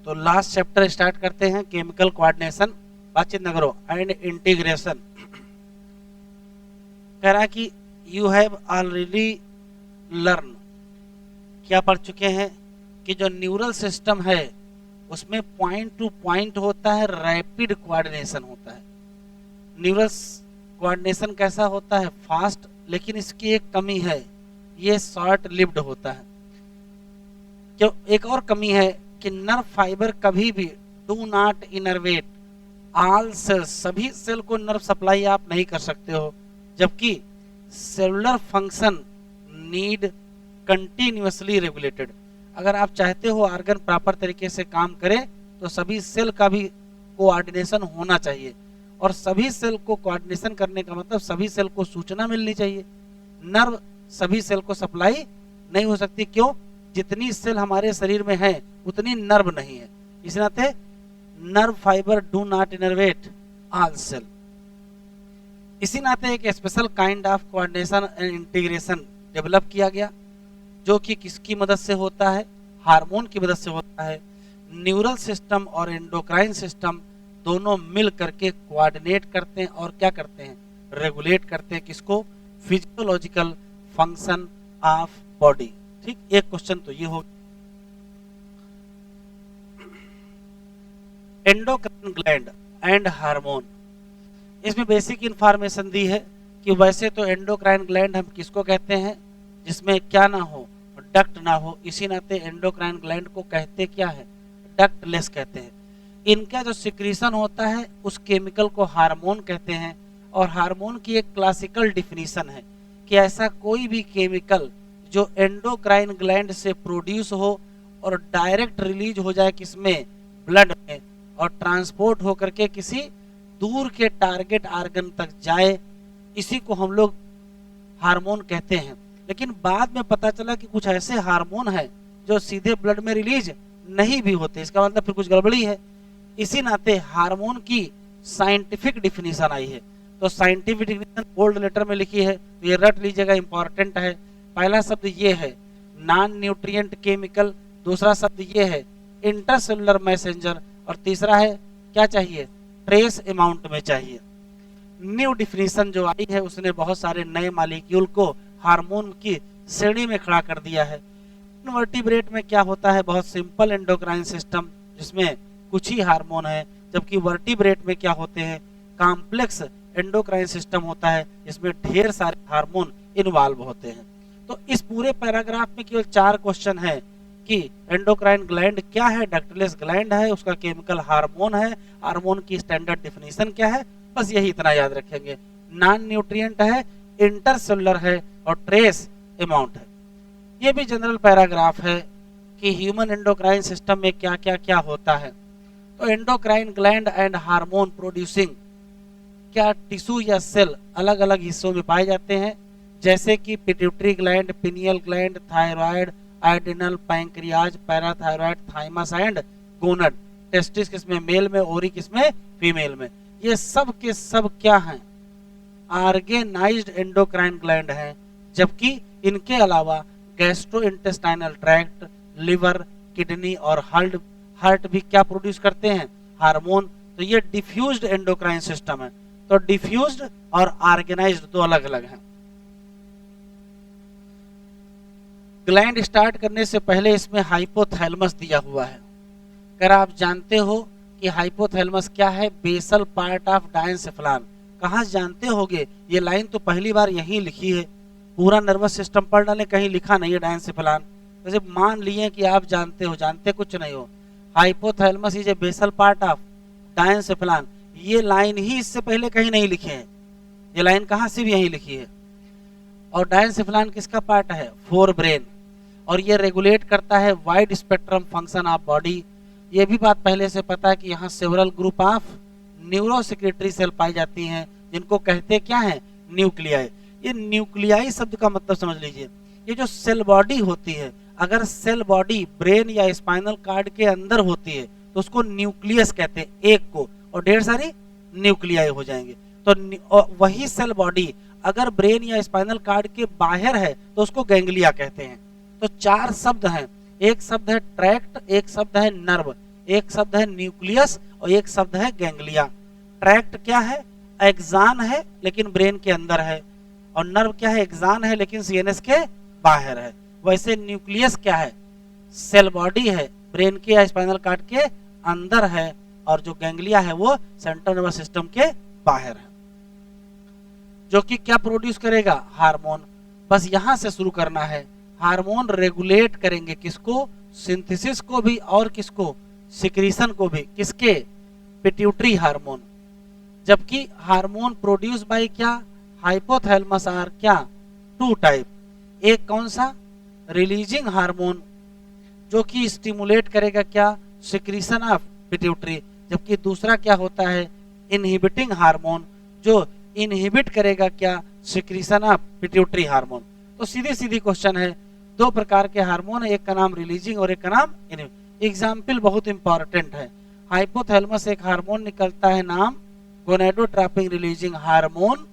तो last chapter start करते हैं, केमिकल कोऑर्डिनेशन, बातचीत न करो, एंड इंटीग्रेशन। कह रहा कि यू हैव ऑलरेडी लर्न, क्या पढ़ चुके हैं कि जो न्यूरल सिस्टम है उसमें पॉइंट टू पॉइंट होता है, रैपिड कोऑर्डिनेशन होता है। न्यूरल कोऑर्डिनेशन कैसा होता है? फास्ट, लेकिन इसकी एक कमी है, ये शॉर्ट लिव्ड होता है। क्यों? एक और कमी है कि नर्व फाइबर कभी भी do not innervate all cells, सभी सेल को नर्व सप्लाई आप नहीं कर सकते हो, जबकि cellular function need continuously regulated. अगर आप चाहते हो ऑर्गन प्रॉपर तरीके से काम करे तो सभी सेल का भी कोऑर्डिनेशन होना चाहिए, और सभी सेल को कोऑर्डिनेशन करने का मतलब सभी सेल को सूचना मिलनी चाहिए। नर्व सभी सेल को सप्लाई नहीं हो सकती, क्यों? जितनी सेल हमारे शरीर में है उतनी नर्व नहीं है, इस नाते nerve fibre do not innervate all cell. इसी नाते एक special kind of coordination and integration develop किया गया, जो कि किसकी मदद से होता है? हार्मोन की मदद से होता है। न्यूरल सिस्टम और एंडोक्राइन सिस्टम दोनों मिल करके कोऑर्डिनेट करते हैं और क्या करते हैं? रेगुलेट करते हैं किसको? Physiological function of body. ठीक, एक क्वेश्चन तो ये हो। एंडोक्राइन ग्लैंड एंड हार्मोन, इसमें बेसिक इंफॉर्मेशन दी है कि वैसे तो एंडोक्राइन ग्लैंड हम किसको कहते हैं? जिसमें क्या ना हो? डक्ट ना हो, इसी नाते एंडोक्राइन ग्लैंड को कहते क्या है? डक्टलेस कहते हैं। इनका जो सिक्रीशन होता है उस केमिकल को हार्मोन कहते हैं, और हार्मोन की एक क्लासिकल डिफिनीशन है कि ऐसा कोई भी केमिकल जो एंडोक्राइन ग्लैंड से प्रोड्यूस हो और डायरेक्ट रिलीज हो जाए किसमें? ब्लड में, और ट्रांसपोर्ट होकर के किसी दूर के टारगेट ऑर्गन तक जाए, इसी को हम लोग हार्मोन कहते हैं। लेकिन बाद में पता चला कि कुछ ऐसे हार्मोन हैं जो सीधे ब्लड में रिलीज नहीं भी होते, इसका मतलब फिर कुछ गड़बड़ी है। इसी नाते हार्मोन की साइंटिफिक डिफिनीशन आई है, तो साइंटिफिक डिफिनीशन बोल्ड लेटर में लिखी है, तो ये रट लीजिएगा, इंपॉर्टेंट है। पहला शब्द ये है नॉन न्यूट्रिएंट केमिकल, दूसरा शब्द ये है इंटरसेलुलर मैसेंजर, और तीसरा है क्या चाहिए? ट्रेस अमाउंट में चाहिए। न्यू डिफिनीशन जो आई है उसने बहुत सारे नए मॉलिक्यूल को हार्मोन की श्रेणी में खड़ा कर दिया है। इनवर्टिब्रेट में क्या होता है? बहुत सिंपल एंडोक्राइन सिस्टम जिसमें कुछ ही हार्मोन है, जबकि वर्टिब्रेट में क्या होते हैं? कॉम्प्लेक्स एंडोक्राइन सिस्टम होता है जिसमें ढेर सारे हार्मोन इन्वॉल्व होते हैं। तो इस पूरे पैराग्राफ में केवल 4 क्वेश्चन है कि एंडोक्राइन ग्लैंड क्या है? डक्टलेस ग्लैंड है, उसका केमिकल हार्मोन है, हार्मोन की स्टैंडर्ड डिफिनीशन क्या है, बस यही इतना याद रखेंगे। नॉन न्यूट्रिएंट है, इंटरसेलुलर है, और ट्रेस अमाउंट है। ये भी जनरल पैराग्राफ है कि ह्यूमन एंडोक्राइन सिस्टम में क्या क्या क्या होता है। तो endocrine gland and hormone producing क्या टिश्यू या सेल अलग अलग हिस्सों में पाए जाते हैं, जैसे कि pituitary gland, pineal gland, thyroid, adrenal, pancreas, parathyroid, thymus and gonad. Testis किसमें? मेल में, ओरी किसमें? फीमेल में। ये सब के सब क्या हैं? ऑर्गेनाइज्ड एंडोक्राइन ग्लैंड हैं, जबकि इनके अलावा गैस्ट्रोइंटेस्टाइनल ट्रैक्ट, लिवर, किडनी और हार्ट भी क्या प्रोड्यूस करते हैं? हार्मोन। तो ये डिफ्यूज्ड एंडोक्राइन सिस्टम है। तो डिफ्यूज्ड और ऑर्गेनाइज्ड दो अलग अलग हैं। ग्लैंड स्टार्ट करने से पहले इसमें हाइपोथैलेमस दिया हुआ है। अगर आप जानते हो कि हाइपोथैलेमस क्या है? Basal part of diencephalon. कहाँ जानते होगे? ये लाइन तो पहली बार यहीं लिखी है, पूरा नर्वस सिस्टम पढ़ डाले, कहीं लिखा नहीं है डायनसेफलान। जैसे मान लिए कि आप जानते हो, जानते कुछ नहीं हो। Hypothalamus is a basal part of diencephalon, ये लाइन ही इससे पहले कहीं नहीं लिखे हैं। ये लाइन कहाँ सिर्फ यहीं लिखी है। और डायनसेफलान किसका पार्ट है? फोर ब्रेन, और ये रेगुलेट करता है wide spectrum function of body. ये भी बात पहले से पता है कि यहाँ several group of neurosecretory cell पाई जाती हैं, जिनको कहते क्या है? न्यूक्लियाई। ये न्यूक्लियाई शब्द का मतलब समझ लीजिए, ये जो सेल बॉडी होती है, अगर सेल बॉडी ब्रेन या स्पाइनल कार्ड के अंदर होती है तो उसको न्यूक्लियस कहते हैं, एक को, और ढेर सारी न्यूक्लियाई हो जाएंगे। तो वही सेल बॉडी अगर ब्रेन या स्पाइनल कार्ड के बाहर है तो उसको गैंग्लिया कहते हैं। तो 4 शब्द हैं, एक शब्द है ट्रैक्ट, एक शब्द है नर्व, एक शब्द है न्यूक्लियस और एक शब्द है गैंग्लिया। ट्रैक्ट क्या है? एक्सान है लेकिन ब्रेन के अंदर है, और नर्व क्या है? एक्सान है लेकिन सीएनएस के बाहर है। वैसे न्यूक्लियस क्या है? सेल बॉडी है, ब्रेन के या स्पाइनल कॉर्ड के अंदर है, और जो गैंग्लिया है वो सेंट्रल नर्वस सिस्टम के बाहर है, जो कि क्या प्रोड्यूस करेगा? हार्मोन। बस यहां से शुरू करना है। हार्मोन रेगुलेट करेंगे किसको? सिंथेसिस को भी और किसको? सिक्रीशन को भी। किसके? Pituitary hormone. जबकि हार्मोन प्रोड्यूस बाय क्या? हाइपोथैलेमस आर क्या? Two type. एक कौन सा? रिलीजिंग हार्मोन, जो कि स्टिमुलेट करेगा क्या? Secretion of pituitary. जबकि दूसरा क्या होता है? इनहिबिटिंग हार्मोन, जो इनहिबिट करेगा क्या? Secretion of pituitary hormone. तो सीधी सीधी क्वेश्चन है, दो प्रकार के हार्मोन है, एक का नाम रिलीजिंग और एक का नाम इनहिबिटिंग। एग्जाम्पल बहुत इंपॉर्टेंट है। हाइपोथैलेमस एक हार्मोन निकलता है, नाम गोनेडोट्रोपिन रिलीजिंग हार्मोन,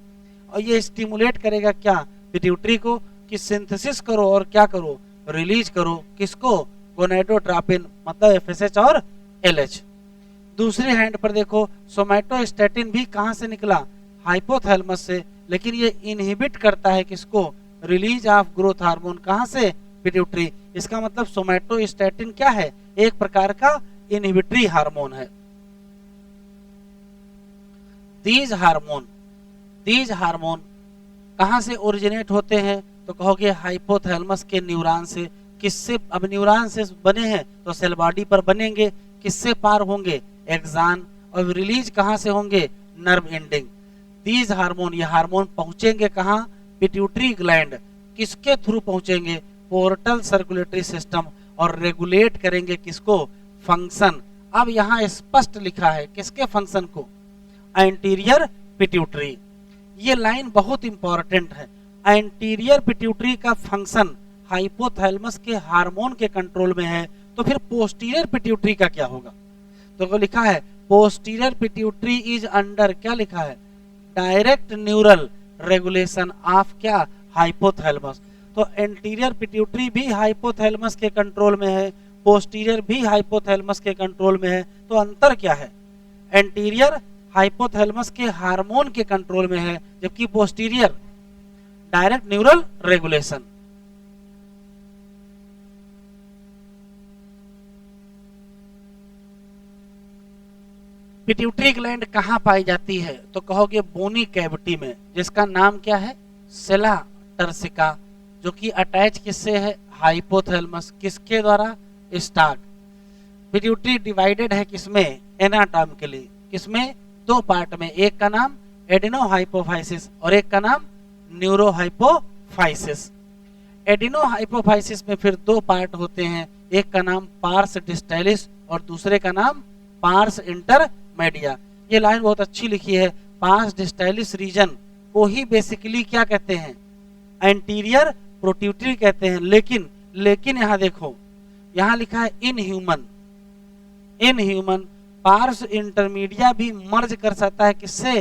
और ये स्टिमुलेट करेगा क्या? पिट्यूटरी को, कि सिंथेसिस करो और क्या करो? रिलीज करो। किसको? गोनेडोट्रोपिन, मतलब एफएसएच और एलएच। दूसरे हैंड पर देखो, सोमैटोस्टैटिन भी कहां से निकला? हाइपोथैलेमस से, लेकिन ये इनहिबिट करता है किसको? Release of growth hormone. कहां से? पिट्यूटरी। इसका मतलब सोमैटोस्टैटिन क्या है? एक प्रकार का इनहिबिटरी हार्मोन है। दीज हार्मोन कहां से ओरिजिनेट होते हैं? तो कहोगे हाइपोथैलेमस के न्यूरॉन से। किससे? अब न्यूरॉन से बने हैं तो सेल बॉडी पर बनेंगे, किससे पार होंगे? एक्सान। और रिलीज कहां से होंगे? Nerve ending. दीज हार्मोन, ये हार्मोन पहुंचेंगे कहां? Pituitary gland. किसके थ्रू पहुंचेंगे? पोर्टल सर्कुलेटरी सिस्टम, और रेगुलेट करेंगे किसको? फंक्शन। अब यहां स्पष्ट लिखा है किसके फंक्शन को? Anterior pituitary. ये लाइन बहुत इंपॉर्टेंट है। एंटीरियर पिट्यूटरी का फंक्शन हाइपोथैलेमस के हार्मोन के कंट्रोल में है, तो फिर पोस्टीरियर पिट्यूटरी का क्या होगा? तो लिखा है पोस्टीरियर पिट्यूटरी इज अंडर, क्या लिखा है? डायरेक्ट न्यूरल रेगुलेशन ऑफ क्या? हाइपोथैलेमस। तो एंटीरियर पिट्यूटरी भी हाइपोथैलेमस के कंट्रोल में है, पोस्टीरियर भी हाइपोथैलेमस के कंट्रोल में है। तो अंतर क्या है? एंटीरियर हाइपोथैलेमस के हार्मोन के कंट्रोल में है, जबकि posterior direct neural regulation. Pituitary gland कहां पाई जाती है? तो कहोगे बोनी कैविटी में, जिसका नाम क्या है? सेला टर्सिका, जो कि अटैच किससे है? हाइपोथैलेमस। किसके द्वारा? स्टाक। पिट्यूटरी डिवाइडेड है किसमें? एनाटॉमिकली। किसमें? दो पार्ट में। एक का नाम एडिनोहाइपोफाइसिस और एक का नाम न्यूरोहाइपोफाइसिस। एडिनोहाइपोफाइसिस में फिर दो पार्ट होते हैं, एक का नाम पार्स डिस्टैलिस और दूसरे का नाम पार्स इंटरमीडिया। ये लाइन बहुत अच्छी लिखी है। पार्स डिस्टैलिस रीजन को ही बेसिकली क्या कहते हैं? एंटीरियर पिट्यूटरी कहते हैं। लेकिन यहां देखो, यहां लिखा है इन ह्यूमन पार्स इंटरमीडिया भी मर्ज कर सकता है किससे?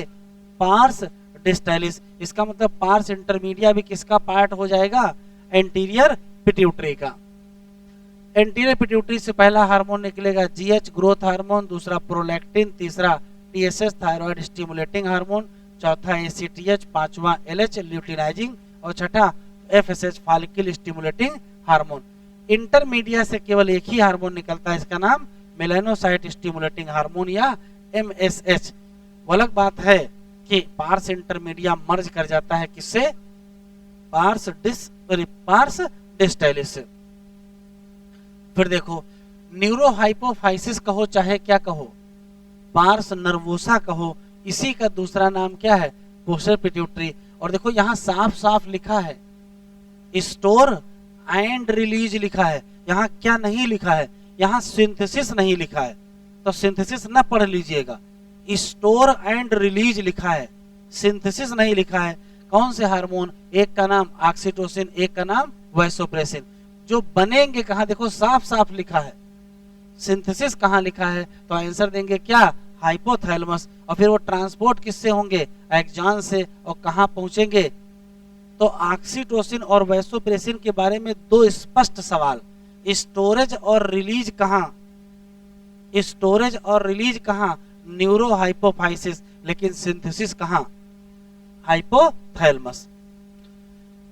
पार्स डिस्टैलिस। इसका मतलब पार्स इंटरमीडिया भी किसका पार्ट हो जाएगा? एंटीरियर पिट्यूटरी का। एंटीरियर पिट्यूटरी से पहला हार्मोन निकलेगा जीएच ग्रोथ हार्मोन, दूसरा प्रोलैक्टिन, तीसरा टीएसएच थायराइड स्टिमुलेटिंग हार्मोन, चौथा एसीटीएच, पांचवा एलएच ल्यूटिनाइजिंग और छठा FSH follicle stimulating hormone. Intermedia से केवल एक ही हार्मोन निकलता है, इसका नाम मेलानोसाइट स्टिमुलेटिंग हार्मोन या एमएसएच। वो अलग बात है कि पार्स इंटरमीडिया मर्ज कर जाता है किससे? पार्स डिस्टैलिस से। फिर देखो, न्यूरोहाइपोफाइसिस कहो चाहे क्या कहो, पार्स नर्वोसा कहो, इसी का दूसरा नाम क्या है? Posterior pituitary. और देखो यहां साफ साफ लिखा है स्टोर एंड रिलीज लिखा है, यहां क्या नहीं लिखा है? यहां सिंथेसिस नहीं लिखा है, तो सिंथेसिस ना पढ़ लीजिएगा। स्टोर एंड रिलीज लिखा है, सिंथेसिस नहीं लिखा है। कौन से हार्मोन? एक का नाम ऑक्सीटोसिन, एक का नाम वैसोप्रेसिन। जो बनेंगे कहां? देखो साफ साफ लिखा है। सिंथेसिस कहां लिखा है? तो आंसर देंगे क्या? हाइपोथैलेमस। और फिर वो ट्रांसपोर्ट किससे होंगे? एक्सॉन से। और कहां पहुंचेंगे? तो ऑक्सीटोसिन और वैसोप्रेसिन के बारे में दो स्पष्ट सवाल, स्टोरेज और रिलीज कहां? स्टोरेज और रिलीज कहाँ, न्यूरो हाइपोफाइसिस, लेकिन सिंथेसिस कहाँ, हाइपोथैलेमस।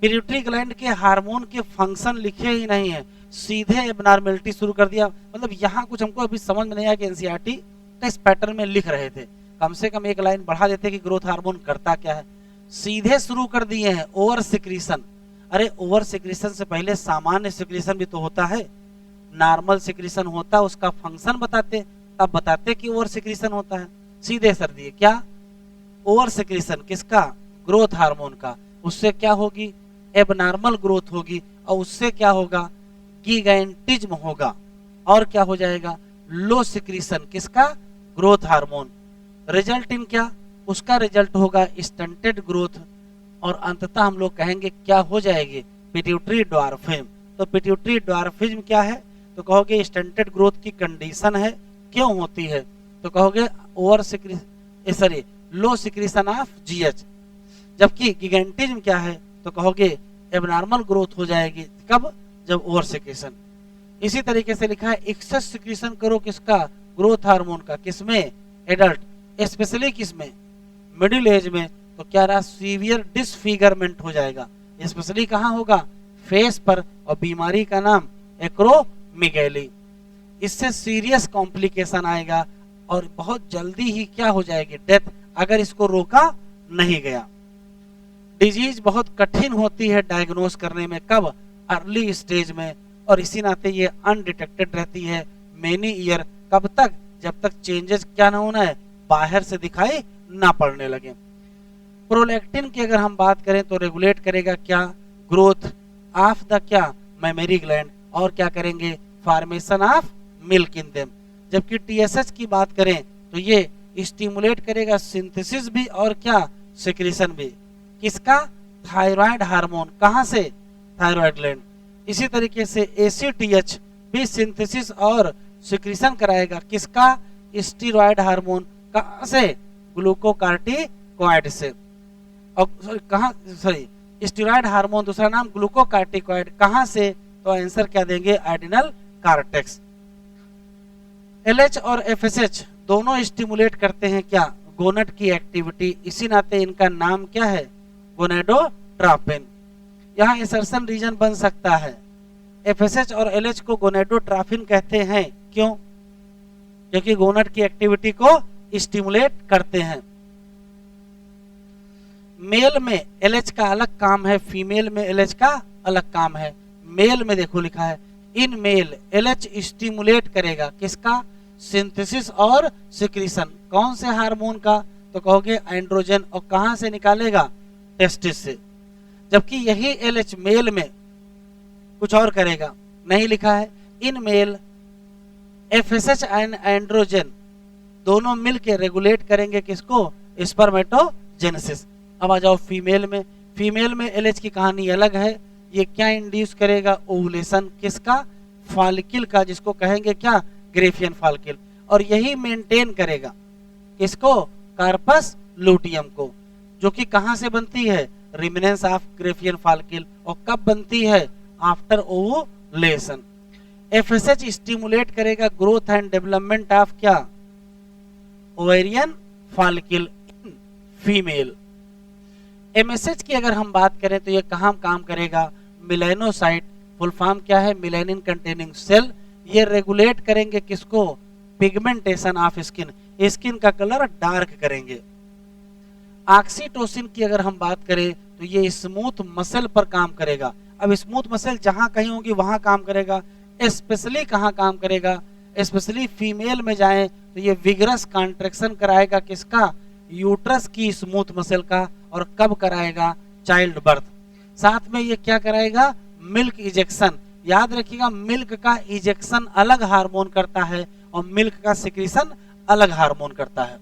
पिट्यूटरी ग्लैंड के हार्मोन के फंक्शन लिखे ही नहीं है, सीधे एबनॉर्मेलिटी शुरू कर दिया। मतलब यहाँ कुछ हमको अभी समझ में नहीं आया कि एनसीईआरटी का इस पैटर्न में लिख रहे थे, कम से कम एक लाइन बढ़ा देते कि ग्रोथ हार्मोन करता क्या है। सीधे शुरू कर दिए हैं ओवर सिक्रीशन। अरे ओवर सिक्रीशन से पहले सामान्य सिक्रीशन भी तो होता है, नॉर्मल सिक्रीशन होता, उसका फंक्शन बताते, तब बताते कि ओवर सिक्रीशन होता है। सीधे सर दिए क्या, ओवर सिक्रीशन किसका, ग्रोथ हार्मोन का, उससे क्या होगी, एबनॉर्मल ग्रोथ होगी, और उससे क्या होगा, गिगैंटिज्म होगा, और क्या हो जाएगा, लो सिक्रीशन किसका, ग्रोथ हार्मोन। रिजल्ट इन क्या, उसका रिजल्ट होगा स्टंटेड ग्रोथ, और अंततः हम लोग कहेंगे क्या हो जाएगी, पिट्यूटरी ड्वार्फिज्म। तो पिट्यूटरी ड्वार्फिज्म क्या है, तो कहोगे स्टंटेड ग्रोथ की कंडीशन है, क्यों होती है, तो कहोगे over secretion, sorry low secretion of GH. जबकि गिगैंटिज्म क्या है, तो कहोगे एबनॉर्मल ग्रोथ हो जाएगी, कब, जब ओवर सिक्रीशन। इसी तरीके से लिखा है एक्सेस सिक्रीशन करो किसका, ग्रोथ हार्मोन का, किसमें, एडल्ट, स्पेशली किसमें, मिडिल एज में, तो क्या रहा, सीवियर डिसफिगरमेंट हो जाएगा। स्पेशली कहाँ होगा, फेस पर, और बीमारी का नाम एक्रोमेगैली। इससे सीरियस कॉम्प्लिकेशन आएगा और बहुत जल्दी ही क्या हो जाएगी, डेथ, अगर इसको रोका नहीं गया। डिजीज बहुत कठिन होती है डायग्नोस करने में, कब, अर्ली स्टेज में, और इसी नाते ये अनडिटेक्टेड रहती है मेनी ईयर, कब तक, जब तक चेंजेस क्या ना होना है, बाहर से दिखाई ना पड़ने लगे। प्रोलैक्टिन की अगर हम बात करें तो रेगुलेट करेगा क्या, ग्रोथ ऑफ द क्या, मेमोरी ग्लैंड, और क्या करेंगे, formation of milk in them. जबकि टीएसएच की बात करें तो ये स्टिमुलेट करेगा सिंथेसिस भी और क्या, सिक्रीशन भी, किसका, थायराइड हार्मोन, कहां से, थायराइड ग्लैंड। इसी तरीके से एसीटीएच भी सिंथेसिस और सिक्रीशन कराएगा, किसका, स्टीरॉयड हार्मोन, कहां से, ग्लूकोकार्टिकॉइड से। और कहां, सॉरी स्टीरॉयड हार्मोन दूसरा नाम ग्लूकोकार्टिकॉइड, कहां से, तो आंसर क्या देंगे, एड्रिनल कॉर्टेक्स। एलएच और एफएसएच दोनों स्टिमुलेट करते हैं क्या, गोनट की एक्टिविटी, इसी नाते इनका नाम क्या है, गोनेडोट्रोपिन। यहाँ इंसर्शन रीजन बन सकता है, एफएसएच और एलएच को गोनेडोट्रोपिन कहते हैं, क्यों, क्योंकि गोनट की एक्टिविटी को स्टिमुलेट करते हैं। मेल में एलएच का अलग काम है, फीमेल में एलएच का अलग काम है। मेल में देखो लिखा है, इन मेल एलएच स्टिमुलेट करेगा किसका, सिंथेसिस और सिक्रीशन, कौन से हार्मोन का, तो कहोगे एंड्रोजन, और कहां से निकालेगा, टेस्टिस से। जबकि यही एलएच मेल में कुछ और करेगा, नहीं लिखा है, in male FSH and androgen दोनों मिलकर रेगुलेट करेंगे किसको, स्पर्मेटोजेनेसिस। अब आ जाओ फीमेल में, फीमेल में एलएच की कहानी अलग है, ये क्या इंड्यूस करेगा, ओवुलेशन किसका, फॉलिकल का, जिसको कहेंगे क्या, ग्रेफियन फॉलिकल, और यही मेंटेन करेगा किसको, कार्पस लूटियम को, जो कि कहां से बनती है, रिमिनेंस ऑफ ग्रेफियन फॉलिकल, और कब बनती है, आफ्टर ओवुलेशन। एफएसएच स्टिमुलेट करेगा ग्रोथ एंड डेवलपमेंट ऑफ क्या, ovarian follicle in female. MSH की अगर हम बात करें तो ये कहां काम करेगा, मिलेनोसाइट, फुल फॉर्म क्या है, मिलेनिन कंटेनिंग सेल, ये रेगुलेट करेंगे किसको, पिगमेंटेशन ऑफ स्किन, स्किन का कलर डार्क करेंगे। ऑक्सीटोसिन की अगर हम बात करें तो ये स्मूथ मसल पर काम करेगा। अब स्मूथ मसल जहां कहीं होगी वहां काम करेगा, स्पेशली कहां काम करेगा, स्पेशली फीमेल में जाएं तो ये विगरस कॉन्ट्रैक्शन कराएगा किसका, यूट्रस की स्मूथ मसल का, और कब कराएगा, चाइल्ड बर्थ। साथ में ये क्या कराएगा, मिल्क इजेक्शन, याद रखिएगा मिल्क का इजेक्शन अलग हार्मोन करता है और मिल्क का सिक्रीशन अलग हार्मोन करता है।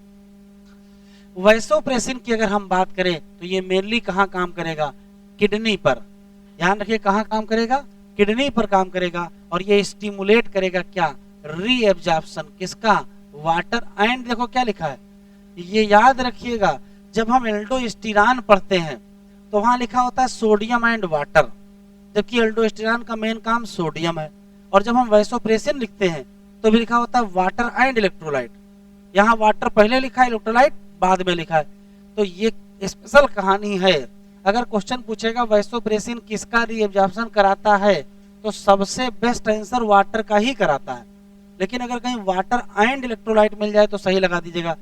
वैसोप्रेसिन की अगर हम बात करें तो ये मेनली कहां काम करेगा, किडनी पर, ध्यान रखिए कहां काम करेगा, किडनी पर काम करेगा, और ये स्टिमुलेट करेगा क्या, रीएब्जॉर्प्शन किसका, वाटर एंड, देखो क्या लिखा है, ये याद रखिएगा जब हम एल्डोस्टेरॉन पढ़ते हैं तो वहां लिखा होता है सोडियम एंड वाटर, जबकि एल्डोस्टेरॉन का मेन काम सोडियम है, और जब हम वैसोप्रेसिन लिखते हैं तो भी लिखा होता है वाटर एंड इलेक्ट्रोलाइट। यहाँ वाटर पहले लिखा है, इलेक्ट्रोलाइट बाद में लिखा है। तो ये स्पेशल कहानी है। अगर क्वेश्चन पूछेगा वैसोप्रेसिन किसका रीएब्जॉर्प्शन कराता है, तो सबसे बेस्ट आंसर वाटर का ही कराता है। लेकिन अगर कहीं वाटर एंड इलेक्ट्रोलाइट मिल जाए तो सही लगा दीजिएगा।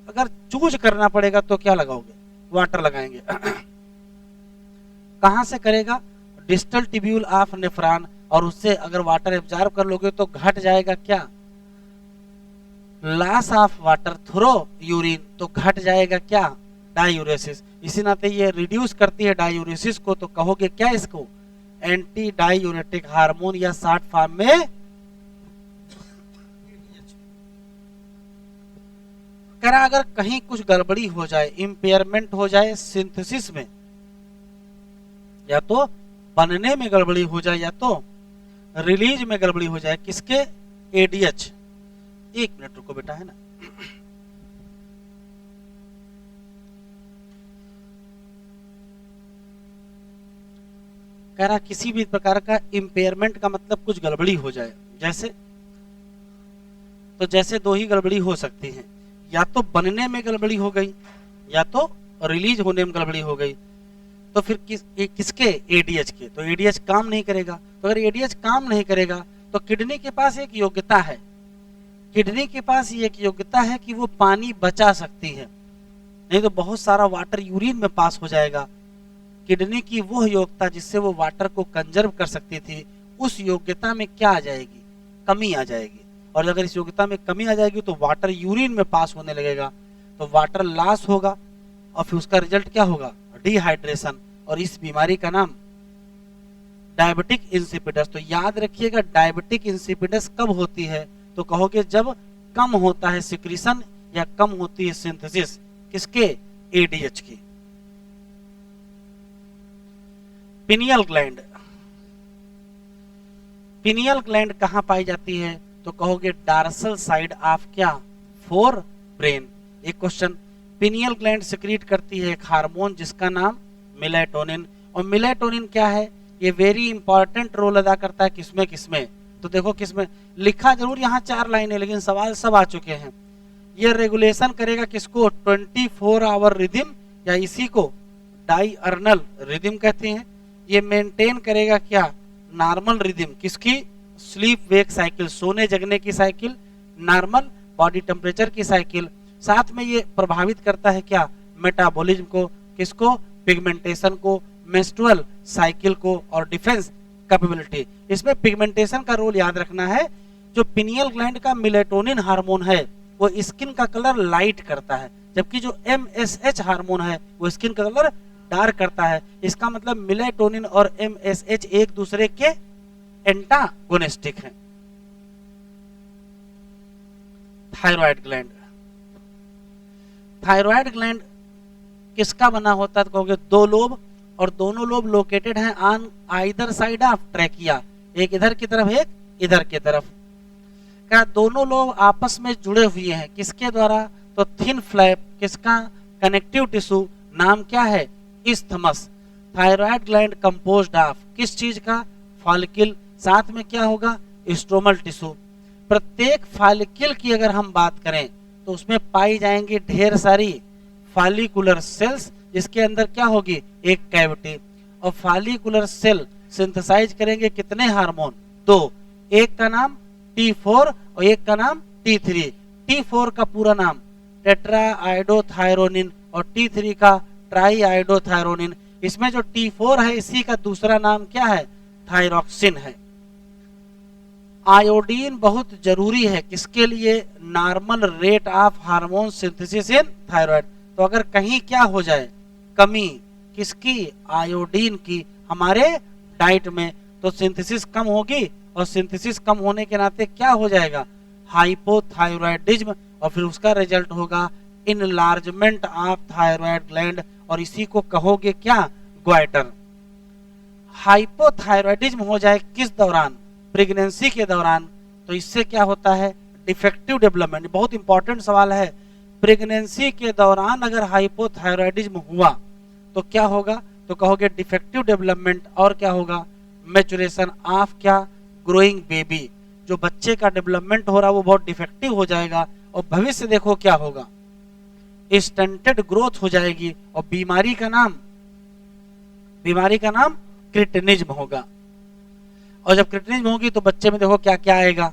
अगर चूज करना पड़ेगा तो क्या लगाओगे? वाटर लगाएंगे। कहां से करेगा? डिस्टल टिब्यूल ऑफ नेफ्रॉन, और उससे अगर वाटर एब्जॉर्ब कर लोगे तो घट जाएगा क्या? Loss of water through urine, तो घट जाएगा क्या? डायूरेसिस। इसी नाते ये रिड्यूस करती है डायूरेसिस को, तो कहोगे क्या इसको? एंटी डायूरेटिक हार्मोन, या शॉर्ट फॉर्म में करा। अगर कहीं कुछ गड़बड़ी हो जाए, इंपेयरमेंट हो जाए सिंथेसिस में, या तो बनने में गड़बड़ी हो जाए या तो रिलीज में गड़बड़ी हो जाए, किसके? एडीएच। एक मिनट रुको बेटा, है ना। कह रहा किसी भी प्रकार का इंपेयरमेंट का मतलब कुछ गड़बड़ी हो जाए, जैसे, तो जैसे दो ही गड़बड़ी हो सकती है, या तो बनने में गड़बड़ी हो गई या तो रिलीज होने में गड़बड़ी हो गई। तो फिर किसके? एडीएच के। तो एडीएच काम नहीं करेगा। तो अगर एडीएच काम नहीं करेगा तो किडनी के पास एक योग्यता है, किडनी के पास ये एक योग्यता है कि वो पानी बचा सकती है, नहीं तो बहुत सारा वाटर यूरिन में पास हो जाएगा। किडनी की वो योग्यता जिससे वो वाटर को कंजर्व कर सकती थी, उस योग्यता में क्या आ जाएगी? कमी आ जाएगी। और अगर इस योग्यता में कमी आ जाएगी तो वाटर यूरिन में पास होने लगेगा, तो वाटर लॉस होगा, और फिर उसका रिजल्ट क्या होगा? डिहाइड्रेशन। और इस बीमारी का नाम डायबिटिक इंसिपिडस। तो याद रखिएगा, डायबिटिक इंसिपिडस कब होती है? तो कहोगे जब कम होता है सिक्रीशन या कम होती है सिंथेसिस, किसके? एडीएच की। पिनियल ग्लैंड, पिनियल ग्लैंड कहां पाई जाती है? तो कहोगे डार्सल साइड ऑफ क्या? Fore brain. एक क्वेश्चन, पिनियल ग्लैंड सिक्रीट करती है एक हार्मोन जिसका नाम मेलेटोनिन। और मेलेटोनिन क्या है? ये वेरी इंपॉर्टेंट रोल अदा करता है किसमें किसमें? तो देखो किसमें, लिखा जरूर यहाँ 4 लाइनें, लेकिन सवाल सब आ चुके हैं। ये रेगुलेशन करेगा किसको? 24 आवर रिदम, या इसी को डायर्नल रिदम कहते हैं। ये मेंटेन करेगा क्या? नॉर्मल रिदम, किसकी? स्लीप वेक साइकिल, सोने जगने की साइकिल, नॉर्मल बॉडी टेम्परेचर की साइकिल। साथ में ये प्रभावित करता है क्या? मेटाबॉलिज्म को, किसको? पिगमेंटेशन को, मेंस्ट्रुअल साइकिल को, और डिफेंस कैपेबिलिटी। इसमें पिगमेंटेशन का रोल याद रखना है। जो पिनियल ग्लैंड का मेलेटोनिन हार्मोन है वो स्किन का कलर लाइट करता है, जबकि जो एमएसएच हार्मोन है वो स्किन का कलर डार्क करता है। इसका मतलब मेलेटोनिन और एमएसएच एक दूसरे के एंटागोनिस्टिक हैं। थायराइड ग्लैंड, थायराइड ग्लैंड किसका बना होता है? तो कहोगे 2 लोब, और दोनों लोब लोकेटेड हैं on either side of trachea, एक इधर की तरफ एक इधर की तरफ। क्या दोनों लोब आपस में जुड़े हुए हैं, किसके द्वारा? तो थिन फ्लैप, किसका? कनेक्टिव टिश्यू, नाम क्या है? Isthmus. Thyroid gland composed of किस चीज का? फॉलिकल, साथ में क्या होगा? Stromal tissue. प्रत्येक फॉलिकल की अगर हम बात करें तो उसमें पाई जाएंगी ढेर सारी फॉलिकुलर सेल्स, जिसके अंदर क्या होगी? एक कैविटी। और फॉलिकुलर सेल सिंथेसाइज करेंगे कितने हार्मोन? 2। एक का नाम T4 और एक का नाम T3। T4 का पूरा नाम टेट्राआइडोथायरोनिन और T3 का ट्राईआइडोथायरोनिन। इसमें जो T4 है इसी का दूसरा नाम क्या है? थायरॉक्सिन है। आयोडीन बहुत जरूरी है किसके लिए? Normal rate of hormone synthesis in thyroid. तो अगर कहीं क्या हो जाए, कमी किसकी? आयोडीन की हमारे डाइट में, तो सिंथेसिस कम होगी, और सिंथेसिस कम होने के नाते क्या हो जाएगा? हाइपोथायराइडिज्म, और फिर उसका रिजल्ट होगा इनलार्जमेंट ऑफ थायराइड ग्लैंड, और इसी को कहोगे क्या? ग्वाइटर। हाइपोथायराइडिज्म हो जाए किस दौरान? प्रेगनेंसी के दौरान। तो इससे क्या होता है? Defective development. बहुत इंपॉर्टेंट सवाल है। प्रेगनेंसी के दौरान अगर हाइपोथायराइडिज्म हुआ तो क्या होगा? तो कहोगे डिफेक्टिव डेवलपमेंट, और क्या होगा? मैचुरेशन ऑफ क्या? Growing baby. जो बच्चे का डेवलपमेंट हो रहा है वो बहुत डिफेक्टिव हो जाएगा और भविष्य देखो क्या होगा, स्टंटेड ग्रोथ हो जाएगी और बीमारी का नाम क्रिटिनिज्म होगा। और जब क्रिटिनिज्म होगी तो बच्चे में देखो क्या क्या आएगा,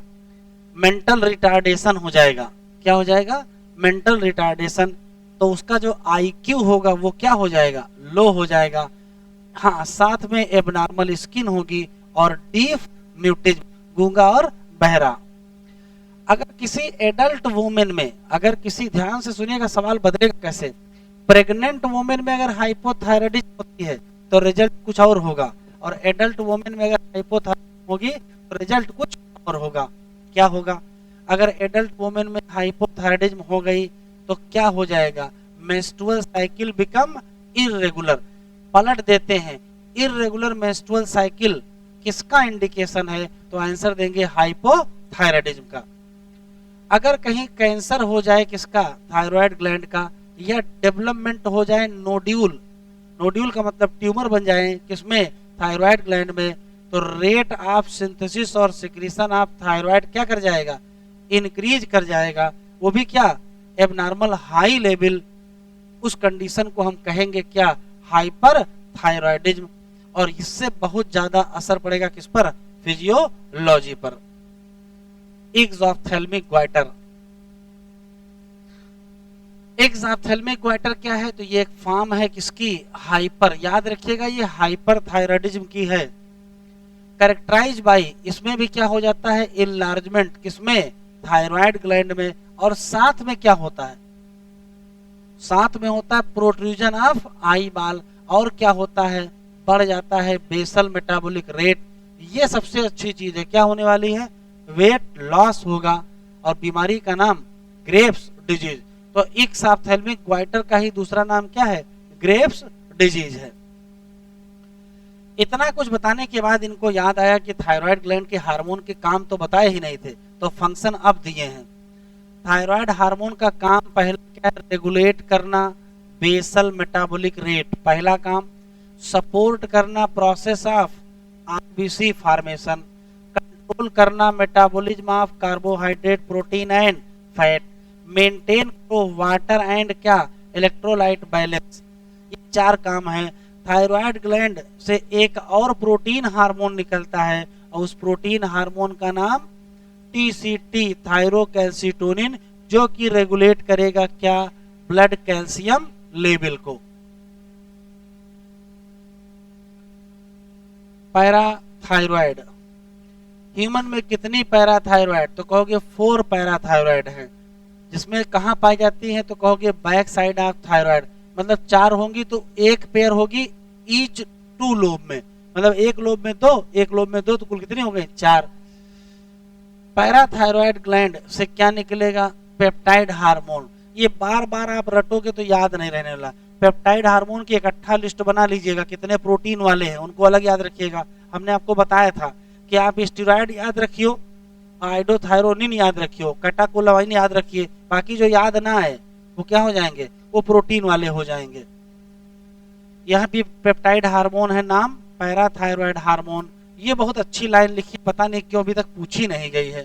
मेंटल रिटार्डेशन हो जाएगा। क्या हो जाएगा? Mental retardation. तो उसका जो आईक्यू होगा वो क्या हो जाएगा? लो हो जाएगा। हाँ, साथ में एबनॉर्मल स्किन होगी और डीफ म्यूटिज्म, गूंगा और बहरा। अगर किसी एडल्ट वुमेन में, अगर किसी, ध्यान से सुनिएगा सवाल बदलेगा कैसे, प्रेग्नेंट वुमेन में अगर हाइपोथायराइडिज्म होती है तो रिजल्ट कुछ और होगा, और एडल्ट वुमेन में अगर हाइपोथायराइडिज्म होगी तो रिजल्ट कुछ और होगा। क्या होगा? अगर एडल्ट वुमेन में हाइपोथायराइडिज्म हो गई तो क्या हो जाएगा? मेंस्ट्रुअल साइकिल बिकम इर्रेगुलर, पलट देते हैं। इर्रेगुलर मेंस्ट्रुअल साइकिल किसका इंडिकेशन है? तो आंसर देंगे हाइपोथायराइडिज्म का। अगर कहीं कैंसर हो जाए किसका? थायराइड ग्लैंड का, या डेवलपमेंट हो जाए नोड्यूल, नोड्यूल का मतलब ट्यूमर बन जाए किसमें? थायराइड ग्लैंड में, तो रेट ऑफ सिंथेसिस और सिक्रीशन ऑफ थायराइड क्या कर जाएगा? इंक्रीज कर जाएगा। वो भी क्या? Abnormal high level. उस कंडीशन को हम कहेंगे क्या? Hyper thyroidism. और इससे बहुत ज्यादा असर पड़ेगा किस पर? फिजियोलॉजी पर। एक्सॉप्थेल्मिक ग्वाइटर। एक्सॉप्थेल्मिक ग्वाइटर क्या है? तो ये एक फॉर्म है किसकी? हाइपर, याद रखिएगा ये हाइपर थायराइडिज्म की है। कैरेक्टराइज बाई, इसमें भी क्या हो जाता है? इनलार्जमेंट किसमें? थायराइड ग्लैंड में। और साथ में क्या होता है? साथ में होता है प्रोट्रूजन ऑफ आई बाल। और क्या होता है? बढ़ जाता है बेसल मेटाबॉलिक रेट। ये सबसे अच्छी चीज है। क्या होने वाली है? वेट लॉस होगा। और बीमारी का नाम ग्रेव्स डिजीज। तो एक्सॉप्थेल्मिक ग्वाइटर का ही दूसरा नाम क्या है? ग्रेव्स डिजीज है। इतना कुछ बताने के बाद इनको याद आया कि थायराइड ग्लैंड के हार्मोन के काम तो बताए ही नहीं थे, तो फंक्शन अब दिए हैं। थायराइड हार्मोन का काम पहला क्या है? रेगुलेट करना बेसल मेटाबॉलिक रेट, पहला काम। सपोर्ट करना process of RBC formation, control करना metabolism of carbohydrate protein and fat, maintain करो वाटर एंड क्या? Electrolyte balance. ये चार काम हैं। थायराइड ग्लैंड से एक और प्रोटीन हार्मोन निकलता है और उस प्रोटीन हार्मोन का नाम टीसीटी, थायरोकैल्सिटोनिन, जो कि रेगुलेट करेगा क्या? ब्लड कैल्शियम लेवल को। पैराथायरॉयड, ह्यूमन में कितनी पैराथायरॉयड? तो कहोगे 4 पैराथायरॉयड है। जिसमें कहाँ पाई जाती है? तो कहोगे बैक साइड ऑफ थायरॉयड। मतलब 4 होंगी तो एक पेयर होगी ईच 2 लोब में, मतलब एक लोब में 2, एक लोब में 2, तो कुल कितनी हो गई? 4। पैराथायरॉयड ग्लैंड से क्या निकलेगा? Peptide hormone. ये बार बार आप रटोगे तो याद नहीं रहने वाला। पेप्टाइड हार्मोन की इकट्ठा लिस्ट बना लीजिएगा, कितने प्रोटीन वाले हैं उनको अलग याद रखिएगा। हमने आपको बताया था कि आप स्टेरॉइड याद रखियो, आइडोथायरोनिन याद रखियो, कैटाकोलामाइन याद रखिए, बाकी जो याद ना आए वो क्या हो जाएंगे? वो प्रोटीन वाले हो जाएंगे। यह भी पेप्टाइड हार्मोन है, नाम पैराथायरॉयड हार्मोन। ये बहुत अच्छी लाइन लिखी, पता नहीं क्यों अभी तक पूछी नहीं गई है।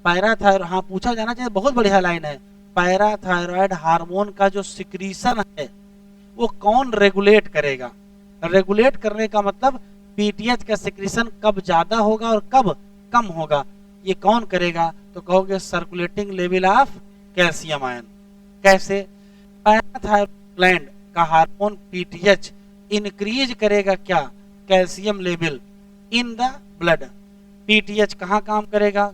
पैराथायरॉयड, हाँ पूछा जाना चाहिए, बहुत बढ़िया लाइन है। पैराथायरॉयड हार्मोन का जो सिक्रीशन है वो कौन रेगुलेट करेगा? रेगुलेट करने का मतलब पीटीएच का सिक्रीशन कब ज्यादा होगा और कब कम होगा, ये कौन करेगा? तो कहोगे circulating level of calcium ion. कैसे? पैराथायरॉयड ग्लैंड का हार्मोन पीटीएच इंक्रीज करेगा क्या? Calcium level in the blood. PTH कहाँ काम करेगा?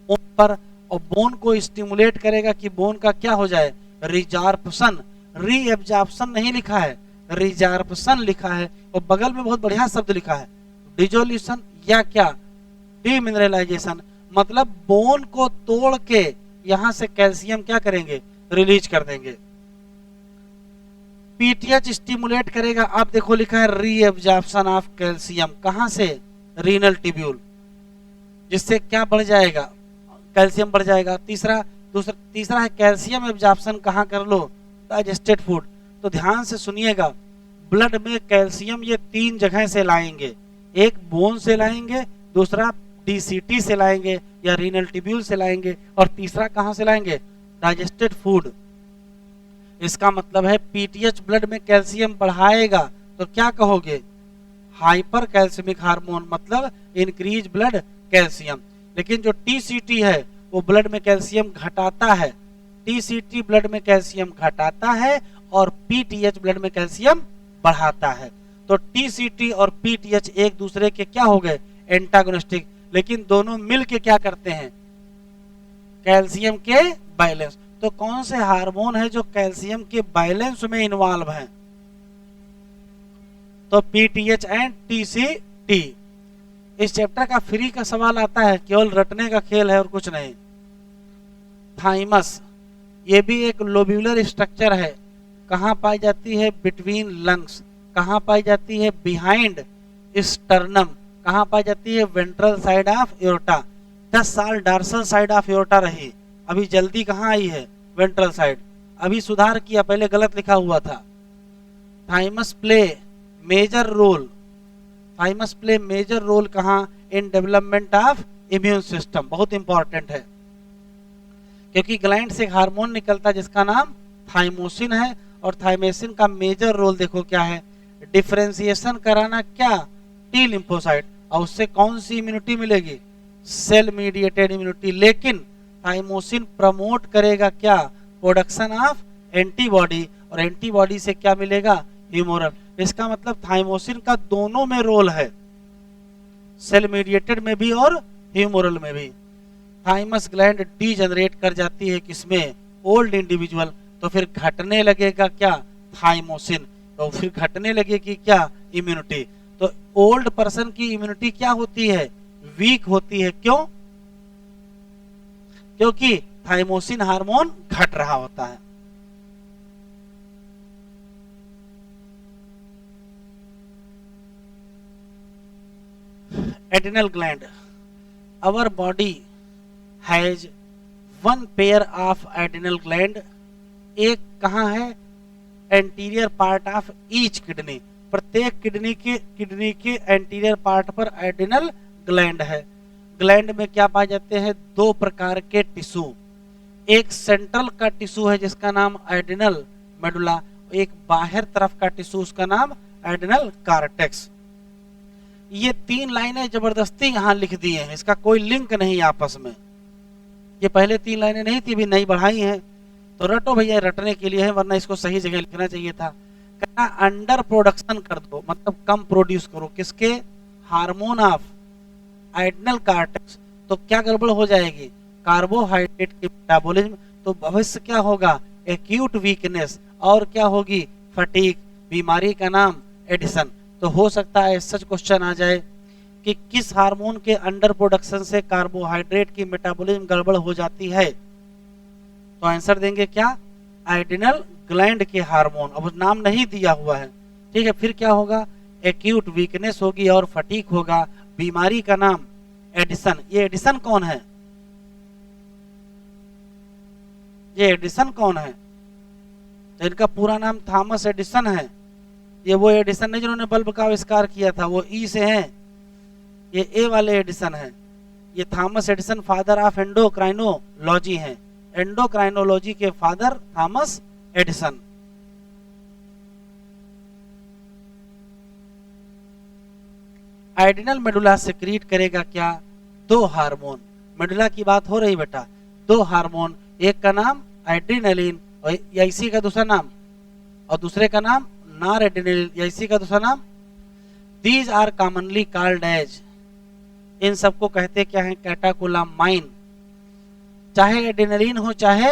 बोन पर, और बोन को स्टिमुलेट करेगा कि बोन का क्या हो जाए? रिजार्प्शन। रीएब्जॉर्प्शन नहीं लिखा है, रिजार्प्शन लिखा है। और बगल में बहुत बढ़िया शब्द लिखा है डिजोल्यूशन या क्या? डीमिनरलाइजेशन। मतलब बोन को तोड़ के यहां से कैल्शियम क्या करेंगे? रिलीज कर देंगे। पीटीएच स्टिमुलेट करेगा, अब देखो लिखा है रीएब्जॉर्प्शन ऑफ कैल्शियम, कहां से? रीनल ट्यूब्यूल, जिससे क्या बढ़ जाएगा? कैल्शियम बढ़ जाएगा। तीसरा है कैल्शियम एब्जॉर्प्शन कहां कर लो? Digested food. तो ध्यान से सुनिएगा, ब्लड में कैल्शियम ये 3 जगह से लाएंगे। एक बोन से लाएंगे, दूसरा DCT से लाएंगे या रीनल ट्यूब्यूल से लाएंगे, और तीसरा कहां से लाएंगे, डाइजेस्टेड फूड। इसका मतलब है पीटीएच ब्लड में कैल्शियम बढ़ाएगा, तो क्या कहोगे, हाइपर कैल्सियमिक हार्मोन, मतलब इंक्रीज ब्लड कैल्शियम। लेकिन जो टीसीटी है वो ब्लड में कैल्शियम घटाता है, टीसीटी ब्लड में कैल्शियम घटाता है और पीटीएच ब्लड में कैल्शियम बढ़ाता है। तो टीसीटी और पीटीएच एक दूसरे के क्या हो गए, एंटागोनिस्टिक, लेकिन दोनों मिलके क्या करते हैं, कैल्शियम के बैलेंस। तो कौन से हार्मोन है जो कैल्शियम के बैलेंस में इन्वॉल्व हैं, तो पीटीएच एंड टीसीटी। इस चैप्टर का फ्री का सवाल आता है, केवल रटने का खेल है और कुछ नहीं। थाइमस, ये भी एक लोब्यूलर स्ट्रक्चर है, कहां पाई जाती है, बिटवीन लंग्स, कहां पाई जाती है, बिहाइंड स्टर्नम, कहां पाई जाती है, वेंट्रल साइड ऑफ एओर्टा। 10 साल डार्सल साइड ऑफ एओर्टा रही, अभी जल्दी कहां आई है, वेंट्रल साइड, अभी सुधार किया, पहले गलत लिखा हुआ था। Thymus play major role, thymus play major role कहां, in development of immune system, बहुत इंपॉर्टेंट है, क्योंकि ग्लैंड से एक हार्मोन निकलता है जिसका नाम थाइमोसिन है, और थाइमोसिन का मेजर रोल देखो क्या है, डिफरेंशिएशन कराना क्या, टी लिम्फोसाइट, और उससे कौन सी इम्यूनिटी मिलेगी, सेल मीडिएटेड इम्यूनिटी। लेकिन थाइमोसिन प्रमोट करेगा क्या, प्रोडक्शन ऑफ एंटीबॉडी, और एंटीबॉडी से क्या मिलेगा, ह्यूमोरल। इसका मतलब थाइमोसिन का दोनों में रोल है, सेल मीडिएटेड में भी और ह्यूमोरल में भी। थाइमस ग्लैंड डीजनरेट कर जाती है किसमें, ओल्ड इंडिविजुअल, तो फिर घटने लगेगा क्या, थाइमोसिन, तो फिर घटने लगेगी क्या, इम्यूनिटी। तो ओल्ड पर्सन की इम्यूनिटी क्या होती है, वीक होती है, क्यों, क्योंकि थाइमोसिन हार्मोन घट रहा होता है। Adrenal gland, our body has one pair of adrenal gland, एक कहाँ है, anterior part of each kidney, प्रत्येक किडनी के एंटीरियर पार्ट पर एड्रिनल ग्लैंड है। ग्लैंड में क्या पाए जाते हैं, 2 प्रकार के टिश्यू, एक सेंट्रल का टिश्यू है जिसका नाम एड्रिनल मेडुला, एक बाहर तरफ का टिश्यू उसका नाम एड्रिनल कार्टेक्स। ये 3 लाइनें जबरदस्ती यहां लिख दी हैं, इसका कोई लिंक नहीं आपस में, ये पहले 3 लाइनें नहीं थी, भी नई बढ़ाई हैं, तो रटो भैया, रटने के लिए है, वरना इसको सही जगह लिखना चाहिए था। कहना अंडर प्रोडक्शन कर दो, मतलब कम प्रोड्यूस करो, किसके, हार्मोन ऑफ एड्रिनल कार्टेक्स, तो क्या गड़बड़ हो जाएगी, कार्बोहाइड्रेट की मेटाबॉलिज्म, तो भविष्य क्या होगा, एक्यूट वीकनेस, और क्या होगी, फटीग, बीमारी का नाम एडिसन। तो हो सकता है सच क्वेश्चन आ जाए कि किस हार्मोन के अंडर प्रोडक्शन से कार्बोहाइड्रेट की मेटाबॉलिज्म गड़बड़ हो जाती है, तो आंसर देंगे क्या, एड्रिनल ग्लैंड के हार्मोन, अब नाम नहीं दिया हुआ है, ठीक है। फिर क्या होगा, एक्यूट वीकनेस होगी और फटीग होगा, बीमारी का नाम एडिसन। ये एडिसन कौन है, ये एडिसन कौन है, तो इनका पूरा नाम थॉमस एडिसन है, ये वो एडिसन नहीं जिन्होंने बल्ब का आविष्कार किया था, वो ई से हैं, ये ए वाले एडिसन हैं। ये Thomas Edison father of endocrinology हैं, एंडोक्राइनोलॉजी के father Thomas Edison. Adrenal medulla secrete करेगा क्या, 2 हार्मोन, मेडुला की बात हो रही बेटा, 2 हार्मोन, एक का नाम एड्रिनलिन और या इसी का दूसरा नाम, और दूसरे का नाम नॉर एड्रिनलिन या इसी का दूसरा नाम। These are commonly called as, इन सबको कहते क्या है, कैटाकोलामाइन। चाहे एड्रिनलिन हो चाहे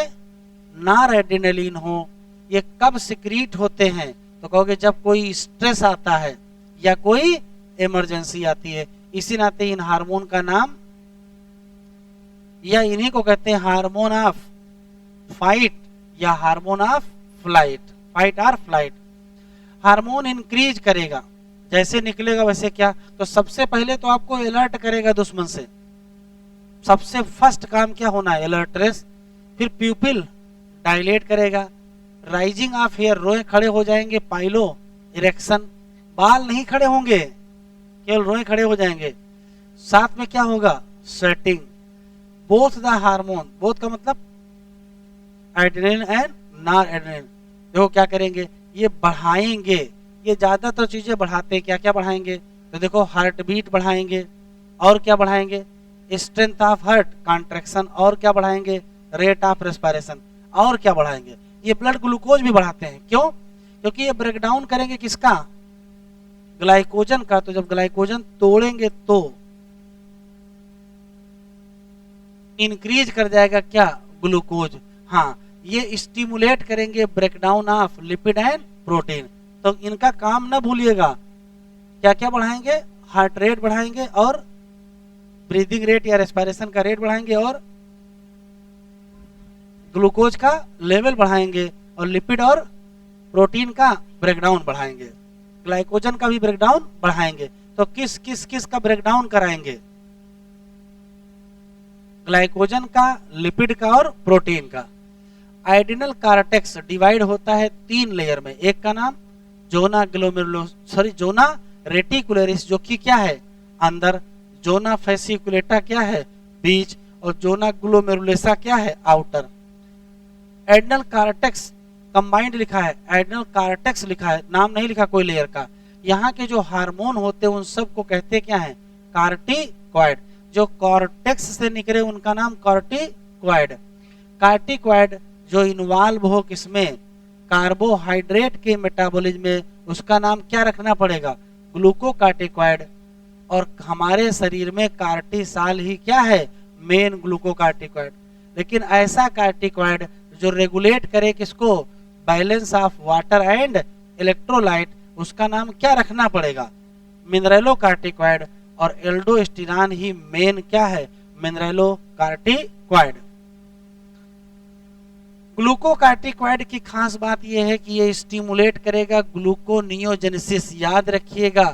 नॉर एड्रिनलिन हो, ये कब सिक्रीट होते हैं, तो कहोगे जब कोई स्ट्रेस आता है या कोई इमरजेंसी आती है। इसी नाते इन हार्मोन का नाम, या इन्हीं को कहते हैं हार्मोन ऑफ फाइट या हार्मोन ऑफ फ्लाइट, फाइट और फ्लाइट। हार्मोन इंक्रीज करेगा, जैसे निकलेगा वैसे क्या, तो सबसे पहले तो आपको अलर्ट करेगा दुश्मन से, सबसे फर्स्ट काम क्या होना है, अलर्टनेस। फिर प्यूपिल डायलेट करेगा, राइजिंग ऑफ हेयर, रोए खड़े हो जाएंगे, पाइलो इरेक्शन, बाल नहीं खड़े होंगे, केवल रोए खड़े हो जाएंगे। साथ में क्या होगा, sweating. Both the hormone, both का मतलब एड्रेनलिन एंड नॉर एड्रेनलिन, देखो क्या करेंगे, ये बढ़ाएंगे, ये ज्यादातर चीजें बढ़ाते हैं। क्या क्या बढ़ाएंगे, तो देखो हार्ट बीट बढ़ाएंगे, और क्या बढ़ाएंगे, स्ट्रेंथ ऑफ हार्ट कॉन्ट्रैक्शन, और क्या बढ़ाएंगे, रेट ऑफ रेस्पिरेशन, और क्या बढ़ाएंगे, ये ब्लड ग्लूकोज भी बढ़ाते हैं। क्यों, क्योंकि ये ब्रेक डाउन करेंगे किसका, ग्लाइकोजन का। तो जब ग्लाइकोजन तोड़ेंगे तो इंक्रीज कर जाएगा क्या, ग्लूकोज। हाँ, ये स्टिमुलेट करेंगे breakdown of lipid and protein. तो इनका काम ना भूलिएगा, क्या क्या बढ़ाएंगे, हार्ट रेट बढ़ाएंगे, और ब्रीदिंग रेट या रेस्पिरेशन का रेट बढ़ाएंगे, और ग्लूकोज का लेवल बढ़ाएंगे, और लिपिड और प्रोटीन का ब्रेकडाउन बढ़ाएंगे, ग्लाइकोजन का भी ब्रेकडाउन बढ़ाएंगे। तो किस किस किस का ब्रेकडाउन कराएंगे, ग्लाइकोजन का, लिपिड का और प्रोटीन का। आइडिनल कार्टेक्स डिवाइड होता है 3 लेयर में, एक का नाम जोना जोना रेटिकुलरिस जो कि क्या है अंदर, जोना फैसिकुलेटा क्या है बीच, और जोना ग्लोमेरुलेसा क्या है आउटर। एडिनल कार्टेक्स कंबाइंड लिखा है, एडिनल कार्टेक्स लिखा है, नाम नहीं लिखा कोई लेयर का। यहाँ के जो हार्मोन होते हैं उन सब को कहते क्या है, कार्टिकॉइड। जो कॉर्टेक्स से निकले उनका नाम कॉर्टिकॉइड। कार्टिकॉइड जो इन्वॉल्व हो किसमें, कार्बोहाइड्रेट के मेटाबॉलिज्म में, उसका नाम क्या रखना पड़ेगा, ग्लूकोकार्टिकॉइड। और हमारे शरीर में कार्टिसाल ही क्या है, मेन ग्लूकोकार्टिकॉइड। लेकिन ऐसा कार्टिकॉइड जो रेगुलेट करे किसको, balance of water and electrolyte, उसका नाम क्या रखना पड़ेगा, मिनरलोकार्टिकॉइड। और एल्डोस्टेरॉन ही मेन क्या है, मिनरलोकार्टिकॉइड। ग्लूकोकार्टिकॉइड की खास बात यह है कि ये स्टिमुलेट करेगा ग्लूकोनियोजेनेसिस। याद रखिएगा,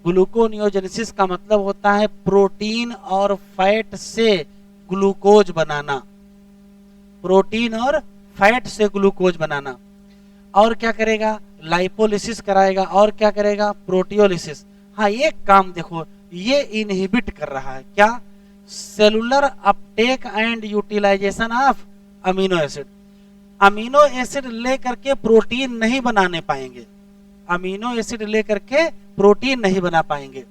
ग्लूकोनियोजेनेसिस का मतलब होता है प्रोटीन और फैट से ग्लूकोज बनाना, प्रोटीन और फैट से ग्लूकोज बनाना। और क्या करेगा, लाइपोलिसिस कराएगा, और क्या करेगा, प्रोटियोलिसिस। हाँ, एक काम देखो, ये इनहिबिट कर रहा है क्या, cellular uptake and utilisation of amino acid. Amino acid लेकर के प्रोटीन नहीं बनाने पाएंगे, अमीनो एसिड लेकर के प्रोटीन नहीं बना पाएंगे।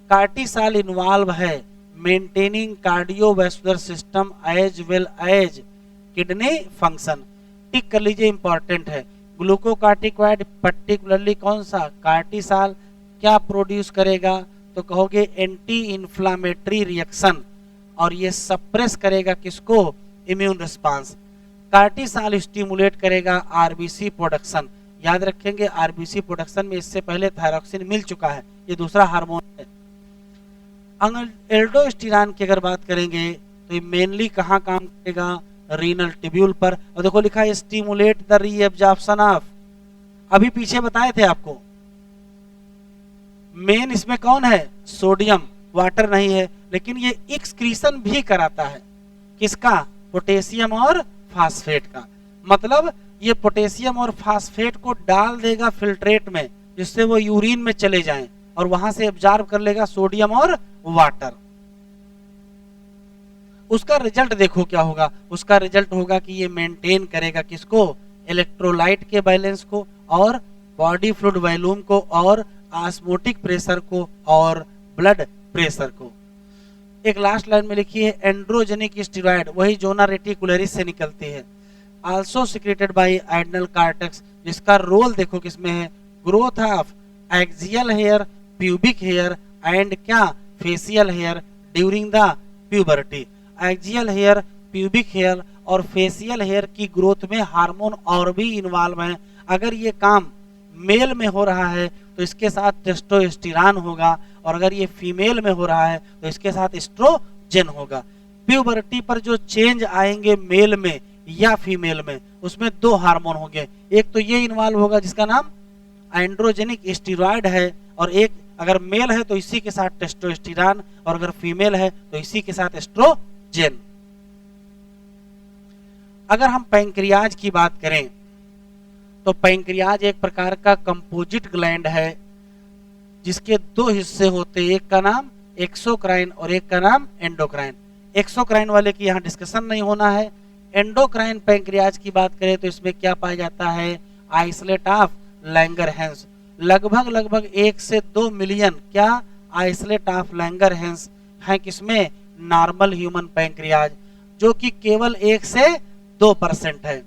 कार्टिसाल इन्वॉल्व है maintaining cardiovascular system as well as kidney function. Tick कर लीजिए, इंपॉर्टेंट है। ग्लूकोकार्टिकॉइड पर्टिकुलरली कौन सा, कार्टिसाल, क्या प्रोड्यूस करेगा, तो कहोगे एंटी इंफ्लामेटरी रिएक्शन, और ये सप्रेस करेगा किसको, इम्यून रिस्पांस। कार्टिसाल स्टिमुलेट करेगा आरबीसी प्रोडक्शन। याद रखेंगे, आरबीसी प्रोडक्शन में इससे पहले थायरॉक्सिन मिल चुका है, ये दूसरा हार्मोन है। एल्डोस्टेरॉन की अगर बात करेंगे तो ये मेनली कहाँ काम करेगा, रीनल ट्यूब्यूल पर। और देखो लिखा है स्टिमुलेट द रीएब्जॉर्प्शन ऑफ, अभी पीछे बताए थे आपको, मेन इसमें कौन है, सोडियम, वाटर नहीं है, लेकिन ये एक्सक्रीशन भी कराता है किसका, पोटेशियम और फास्फेट का। मतलब ये पोटेशियम और फास्फेट को डाल देगा फिल्ट्रेट में, जिससे वो यूरिन में चले जाएं, और वहां से एब्जॉर्ब कर लेगा सोडियम और वाटर। उसका रिजल्ट देखो क्या होगा, उसका रिजल्ट होगा कि ये मेंटेन करेगा किसको, इलेक्ट्रोलाइट के बैलेंस को, और बॉडी फ्लूइड वॉल्यूम को, और ऑस्मोटिक प्रेशर को, और ब्लड प्रेशर को। एक लास्ट लाइन में लिखी है एंड्रोजेनिक स्टेरॉइड, वही जोना रेटिकुलरिस से निकलती है, also secreted by adrenal cortex, जिसका रोल देखो किसमें है, growth of axial hair, pubic hair and क्या, facial hair during the puberty. Axial hair, pubic hair और फेशियल हेयर की ग्रोथ में हार्मोन और भी इन्वॉल्व हैं। अगर ये काम मेल में हो रहा है तो इसके साथ टेस्टोस्टेरॉन होगा, और अगर ये फीमेल में हो रहा है तो इसके साथ एस्ट्रोजन होगा। प्यूबर्टी पर जो चेंज आएंगे मेल में या फीमेल में, उसमें 2 हार्मोन होंगे, एक तो ये इन्वॉल्व होगा जिसका नाम एंड्रोजेनिक स्टेरॉइड है, और एक अगर मेल है तो इसी के साथ टेस्टोस्टेरॉन, और अगर फीमेल है तो इसी के साथ एस्ट्रोजन। अगर हम पैंक्रियाज की बात करें तो पैंक्रियाज एक प्रकार का कंपोजिट ग्लैंड है, जिसके 2 हिस्से होते हैं, एक का नाम एक्सोक्राइन और एक का नाम एंडोक्राइन। एक्सोक्राइन वाले की यहाँ डिस्कशन नहीं होना है। एंडोक्राइन पैंक्रियाज की बात करें तो इसमें क्या पाया जाता है, आइसोलेट ऑफ लैंगरहैंस। लगभग 1 से 2 मिलियन क्या आइसोलेट ऑफ लैंगरहैंस है किसमें, नॉर्मल ह्यूमन पैंक्रियाज, जो कि केवल 1 से 2% है।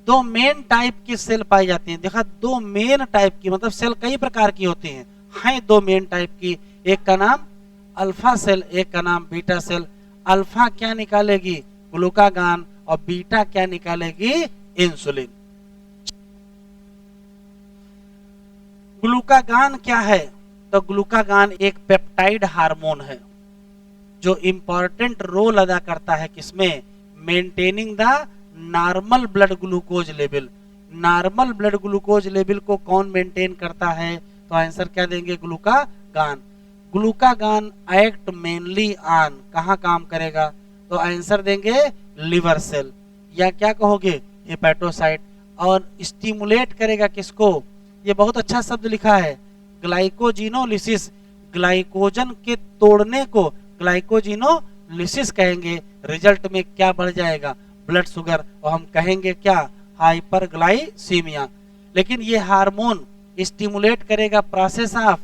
2 मेन टाइप की सेल पाई जाती हैं। देखा, 2 मेन टाइप की, मतलब सेल कई प्रकार की होती हैं, 2 मेन टाइप की। एक का नाम अल्फा सेल, एक का नाम बीटा सेल। अल्फा क्या निकालेगी, ग्लूकागान, और बीटा क्या निकालेगी, इंसुलिन। ग्लूकागान क्या है, तो ग्लूकागान एक पेप्टाइड हार्मोन है जो इंपॉर्टेंट रोल अदा करता है किसमें, maintaining the normal blood glucose level. Normal blood glucose level को कौन मेंटेन करता है, तो आंसर क्या देंगे, ग्लूकागान। ग्लूकागान एक्ट मेनली ऑन, कहाँ काम करेगा, तो आंसर देंगे लिवर सेल, या क्या कहोगे, हेपेटोसाइट। और स्टिमुलेट करेगा किसको, ये बहुत अच्छा शब्द लिखा है, ग्लाइकोजिनोलिसिस, ग्लाइकोजन के तोड़ने को ग्लाइकोजिनोलिसिस कहेंगे। रिजल्ट में क्या बढ़ जाएगा, ब्लड शुगर, और हम कहेंगे क्या, हाइपरग्लाइसीमिया। लेकिन ये हार्मोन स्टिमुलेट करेगा प्रोसेस ऑफ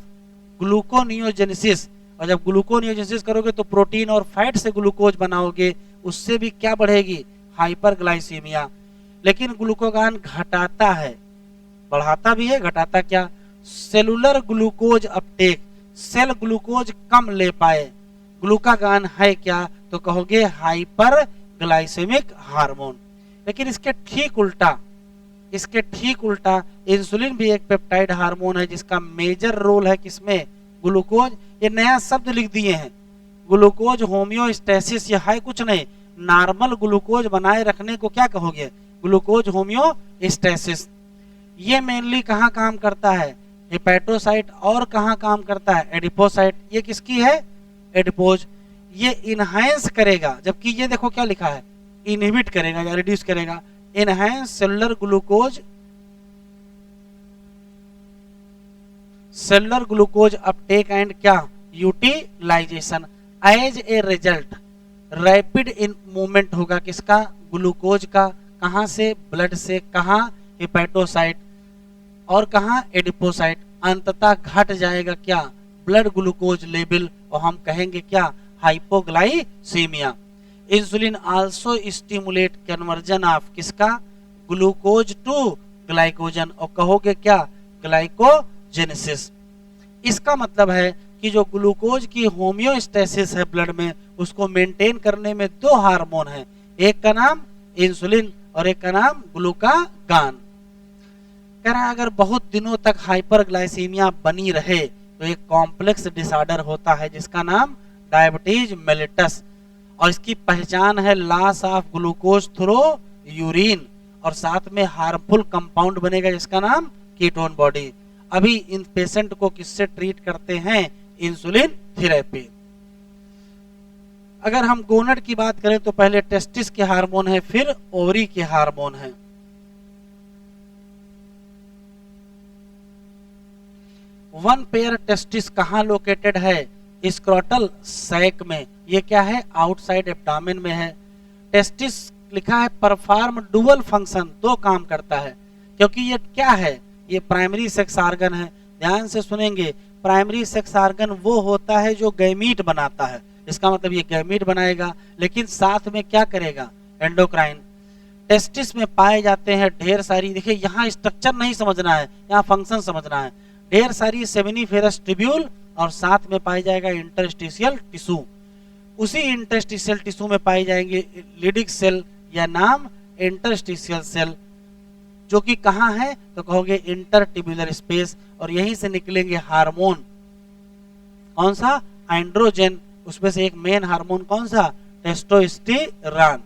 ग्लूकोनियोजेनेसिस, और जब ग्लूकोनियोजेनेसिस करोगे तो प्रोटीन और फैट से ग्लूकोज बनाओगे, उससे भी क्या बढ़ेगी, हाइपरग्लाइसीमिया। लेकिन ग्लूकोगान घटाता है, बढ़ाता भी है, घटाता क्या, cellular glucose uptake, cell glucose कम ले पाए। ग्लूकागान है क्या, तो कहोगे हाइपरग्लाइसेमिक हार्मोन। लेकिन इसके ठीक उल्टा इंसुलिन भी एक पेप्टाइड हार्मोन है जिसका मेजर रोल है किसमें, ग्लूकोज। ये नया शब्द लिख दिए हैं, ग्लूकोज होम्योस्टेसिस, ये है कुछ नहीं, नॉर्मल ग्लूकोज बनाए रखने को क्या कहोगे, ग्लूकोज होम्योस्टेसिस। ये मेनली कहाँ काम करता है, हेपेटोसाइट, और कहाँ काम करता है, एडिपोसाइट। ये किसकी है, एडिपोज। ये इनहांस करेगा, जबकि ये देखो क्या लिखा है, इनहिबिट करेगा या रिड्यूस करेगा। Enhance cellular glucose uptake and क्या, utilisation. As a result rapid in movement होगा किसका, ग्लूकोज का, कहां से, ब्लड से, कहां, हेपेटोसाइट, और कहां, एडिपोसाइट। अंततः घट जाएगा क्या, ब्लड ग्लूकोज लेवल, और हम कहेंगे क्या, hypoglycaemia. Insulin also stimulate conversion of किसका, ग्लूकोज टू ग्लाइकोजन, और कहोगे क्या, ग्लाइकोजेनेसिस। इसका मतलब है कि जो ग्लूकोज की होम्योस्टेसिस है ब्लड में, उसको मेंटेन करने में 2 हार्मोन है, एक का नाम इंसुलिन और एक का नाम ग्लूकागान। कह रहा है अगर बहुत दिनों तक हाइपरग्लाइसीमिया बनी रहे तो एक कॉम्प्लेक्स डिसऑर्डर होता है जिसका नाम डायबिटीज मेलिटस, और इसकी पहचान है loss of glucose through urine, और साथ में हार्मफुल कंपाउंड बनेगा जिसका नाम कीटोन बॉडी। अभी इन पेशेंट को किससे ट्रीट करते हैं, इंसुलिन थेरेपी। अगर हम गोनड की बात करें तो पहले टेस्टिस के हार्मोन है, फिर ओवरी के हार्मोन है। वन पेयर टेस्टिस कहाँ लोकेटेड है, स्क्रोटल सैक में। ये क्या है, आउटसाइड एब्डामेन में है। टेस्टिस लिखा है परफॉर्म डुअल फंक्शन, 2 काम करता है, क्योंकि ये क्या है, ये प्राइमरी सेक्स ऑर्गन है। ध्यान से सुनेंगे, प्राइमरी सेक्स ऑर्गन वो होता है जो गैमीट बनाता है, इसका मतलब ये गैमीट बनाएगा, लेकिन साथ में क्या करेगा, एंडोक्राइन। टेस्टिस में पाए जाते हैं ढेर सारी, देखिए यहाँ स्ट्रक्चर नहीं समझना है, यहाँ फंक्शन समझना है। ढेर सारी सेमिनिफेरस ट्यूब्यूल, और साथ में पाई जाएगा इंटरस्टिशियल टिश्यू। उसी इंटरस्टिशियल टिश्यू में पाई जाएंगे लिडिक सेल या नाम इंटरस्टिशियल सेल, जो कि कहाँ है, तो कहोगे इंटरट्यूबुलर स्पेस, और यहीं से निकलेंगे हार्मोन। कौन सा, एंड्रोजन, उसमें से एक मेन हार्मोन कौन सा, टेस्टोस्टेरोन।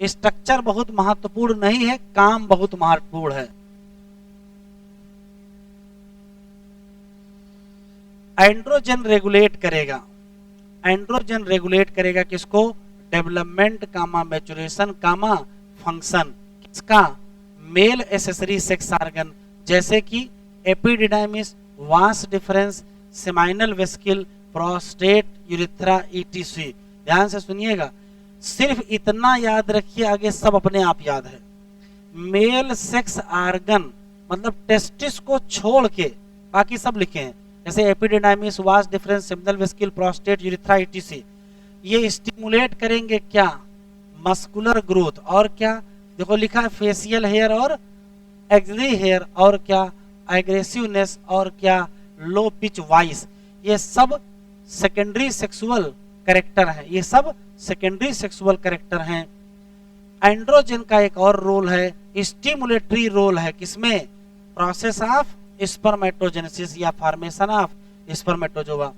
स्ट्रक्चर बहुत महत्वपूर्ण नहीं है, काम बहुत महत्वपूर्ण है। एंड्रोजन रेगुलेट करेगा, एंड्रोजन रेगुलेट करेगा किसको, development comma maturation comma function किसका, मेल एसेसरी सेक्स ऑर्गन, जैसे कि epididymis, vas deferens, seminal vesicle, prostate, urethra, etc. ध्यान से सुनिएगा, सिर्फ इतना याद रखिए, आगे सब अपने आप याद है। मेल सेक्स आर्गन मतलब टेस्टिस को छोड़ के बाकी सब लिखे हैं, जैसे epididymis, vas difference, seminal vesicle, prostate, urethra, etc. ये स्टिमुलेट करेंगे क्या? Muscular growth. और क्या देखो लिखा है, फेशियल हेयर और एक्सिलरी हेयर, और क्या एग्रेसिवनेस, और क्या लो पिच वॉइस। ये सब सेकेंडरी सेक्सुअल कैरेक्टर है, ये सब सेकेंडरी सेक्सुअल कैरेक्टर हैं। एंड्रोजन का एक और रोल है, स्टिमुलेटरी रोल है, किसमें? प्रोसेस ऑफ स्पर्मेटोजेनेसिस या फॉर्मेशन ऑफ स्पर्मेटोजोआ।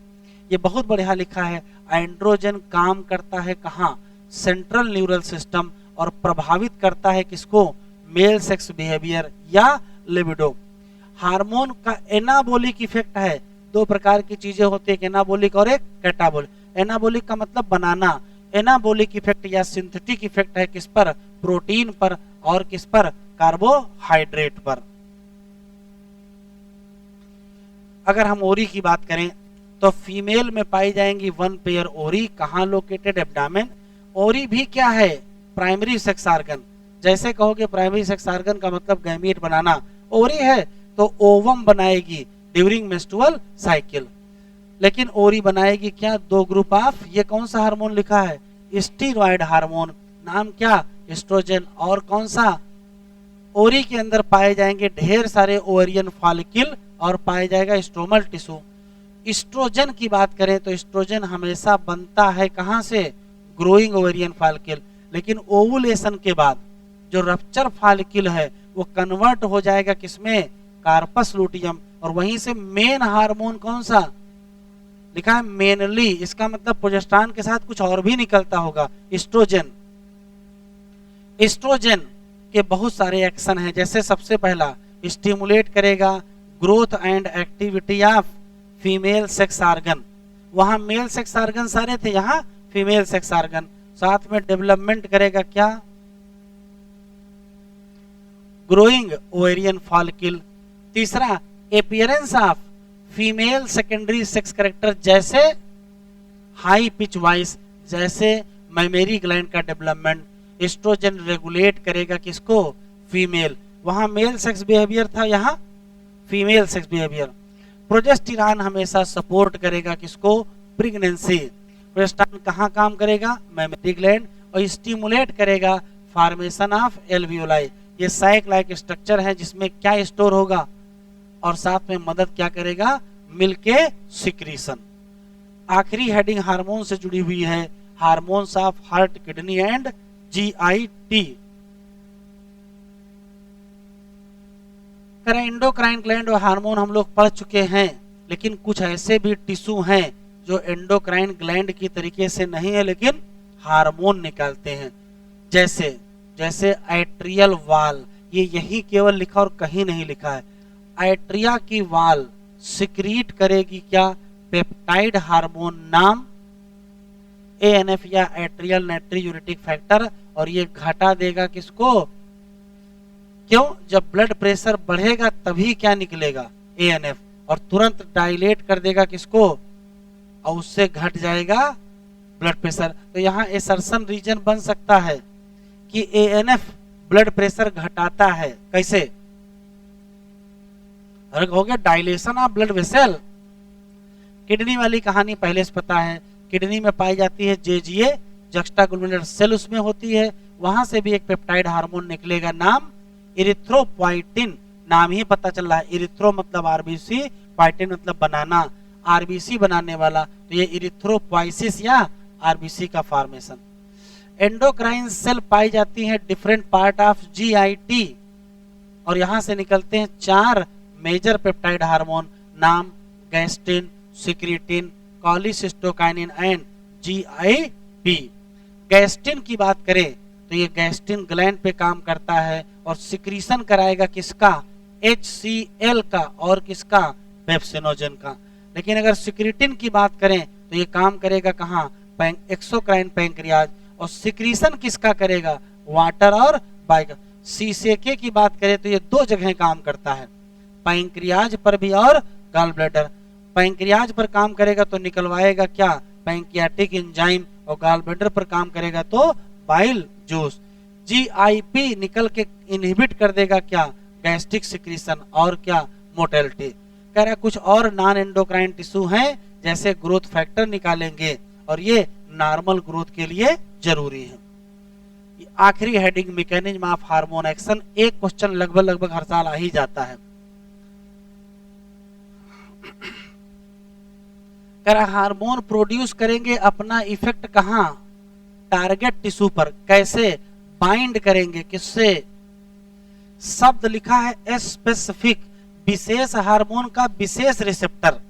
ये बहुत बढ़िया लिखा है। एंड्रोजन काम करता है कहाँ? सेंट्रल न्यूरल सिस्टम, और प्रभावित करता है किसको? मेल सेक्स बिहेवियर या लिबिडो। हार्मोन का एनाबोलिक इफेक्ट है। दो प्रकार की चीजें होती है, एक एनाबोलिक और एक कैटाबोलिक। एनाबोलिक का मतलब बनाना, एनाबोलिक इफेक्ट या सिंथेटिक इफेक्ट है किस पर? प्रोटीन पर, और किस पर? कार्बोहाइड्रेट पर। अगर हम ओरी की बात करें तो फीमेल में पाई जाएंगी 1 पेयर ओरी। कहाँ लोकेटेड? एब्डामेन। ओरी भी क्या है? Primary sex organ. जैसे कहोगे प्राइमरी सेक्स आर्गन का मतलब गैमीट बनाना, ओरी है तो ओवम बनाएगी ड्यूरिंग मेंस्ट्रुअल साइकिल। लेकिन ओरी बनाएगी क्या? 2 ग्रुप ऑफ, ये कौन सा हार्मोन लिखा है? Steroid hormone. नाम क्या? एस्ट्रोजन। और कौन सा? ओरी के अंदर पाए जाएंगे ढेर सारे ओवेरियन फॉलिकल, और पाया जाएगा स्ट्रोमल टिश्यू। एस्ट्रोजन की बात करें तो एस्ट्रोजन हमेशा बनता है कहां से? Growing ovarian follicle. लेकिन ओवुलेशन के बाद जो रप्चर फॉलिकल है वो कन्वर्ट हो जाएगा किसमें? Corpus luteum. और वहीं से मेन हार्मोन कौन सा लिखा है? मेनली। इसका मतलब प्रोजेस्टेरोन के साथ कुछ और भी निकलता होगा, एस्ट्रोजन। एस्ट्रोजन के बहुत सारे एक्शन हैं, जैसे सबसे पहला स्टिमुलेट करेगा growth and activity of female sex organ. वहां मेल सेक्स आर्गन सारे थे, यहाँ फीमेल सेक्स आर्गन। साथ में डेवलपमेंट करेगा क्या? Growing ovarian follicle. तीसरा appearance of female secondary sex character, जैसे हाई पिच वॉइस, जैसे मेमरी ग्लैंड का डेवलपमेंट। एस्ट्रोजन रेगुलेट करेगा किसको? फीमेल। वहां मेल सेक्स बिहेवियर था, यहाँ फीमेल सेक्स बिहेवियर। प्रोजेस्टेरोन हमेशा सपोर्ट करेगा किसको? प्रेगनेंसी। प्रोजेस्टेरोन कहाँ काम करेगा? Mammary gland. और स्टिमुलेट करेगा फॉर्मेशन ऑफ एल्वियोलाई। ये सैक लाइक स्ट्रक्चर है जिसमें क्या स्टोर होगा, और साथ में मदद क्या करेगा? Milk secretion. आखिरी हेडिंग हार्मोन से जुड़ी हुई है, hormones of heart, kidney and GIT. Endocrine gland और हार्मोन हम लोग पढ़ चुके हैं, लेकिन कुछ ऐसे भी टिश्यू हैं जो एंडोक्राइन ग्लैंड की तरीके से नहीं है लेकिन हार्मोन निकालते हैं। जैसे जैसे एट्रियल वाल, ये यही केवल लिखा और कहीं नहीं लिखा है। एट्रिया की वाल सिक्रीट करेगी क्या? पेप्टाइड हार्मोन, नाम एएनएफ या एट्रियल नाइट्रोयूरेटिक फैक्टर। और ये घटा देगा किसको? क्यों? जब ब्लड प्रेशर बढ़ेगा तभी क्या निकलेगा? एएनएफ। और तुरंत डायलेट कर देगा किसको? और उससे घट जाएगा ब्लड प्रेशर। तो यहाँ एसर्शन रीजन बन सकता है कि एएनएफ ब्लड प्रेशर घटाता है। कैसे? अरे हो गया dilation of blood vessel. Kidney वाली कहानी पहले से पता है। किडनी में पाई जाती है जेजीए, जक्स्टाग्लूमेरुलर सेल उसमें होती है, वहां से भी एक पेप्टाइड हार्मोन निकलेगा, नाम इरिथ्रोपोइटिन। नाम ही पता चल रहा है, इरिथ्रो मतलब आरबीसी, पोइटिन मतलब बनाना, आरबीसी बनाने वाला। तो ये इरिथ्रोपोइसिस या आरबीसी का फॉर्मेशन। एंडोक्राइन सेल पाई जाती है डिफरेंट पार्ट ऑफ जीआईटी, और यहां से निकलते हैं 4 मेजर पेप्टाइड हार्मोन, नाम gastrin, secretin, cholecystokinin and GIP. Gastrin की बात करें तो ये गैस्ट्रिन ग्लैंड पे काम करता है और सिक्रीशन कराएगा किसका? HCl का, और किसका? पेप्सिनोजन का। लेकिन अगर सिक्रीटिन की बात करें तो ये काम करेगा कहाँ? Exocrine pancreas. और सिक्रीशन किसका करेगा? वाटर और बाइक। सीसेके की बात करें तो ये 2 जगह काम करता है, पैंक्रियाज पर भी और गॉल ब्लैडर। पैंक्रियाज पर काम करेगा तो निकलवाएगा क्या, पैंक्रियाटिक एंजाइम, और गॉलब्लैडर पर काम करेगा तो बाइल जूस। जीआईपी निकल के इनहिबिट कर देगा क्या, गैस्ट्रिक सिक्रीशन और क्या, मोटेलिटी। कह रहा कुछ और नॉन एंडोक्राइन टिश्यू हैं जैसे ग्रोथ फैक्टर निकालेंगे और ये नॉर्मल ग्रोथ के लिए जरूरी है। आखिरी heading mechanism of hormone action, एक क्वेश्चन लगभग हर साल आ ही जाता है। कह रहा हार्मोन प्रोड्यूस करेंगे, अपना इफेक्ट कहां, टारगेट टिश्यू पर, कैसे बाइंड करेंगे, किससे। शब्द लिखा है स्पेसिफिक, विशेष हार्मोन का विशेष रिसेप्टर,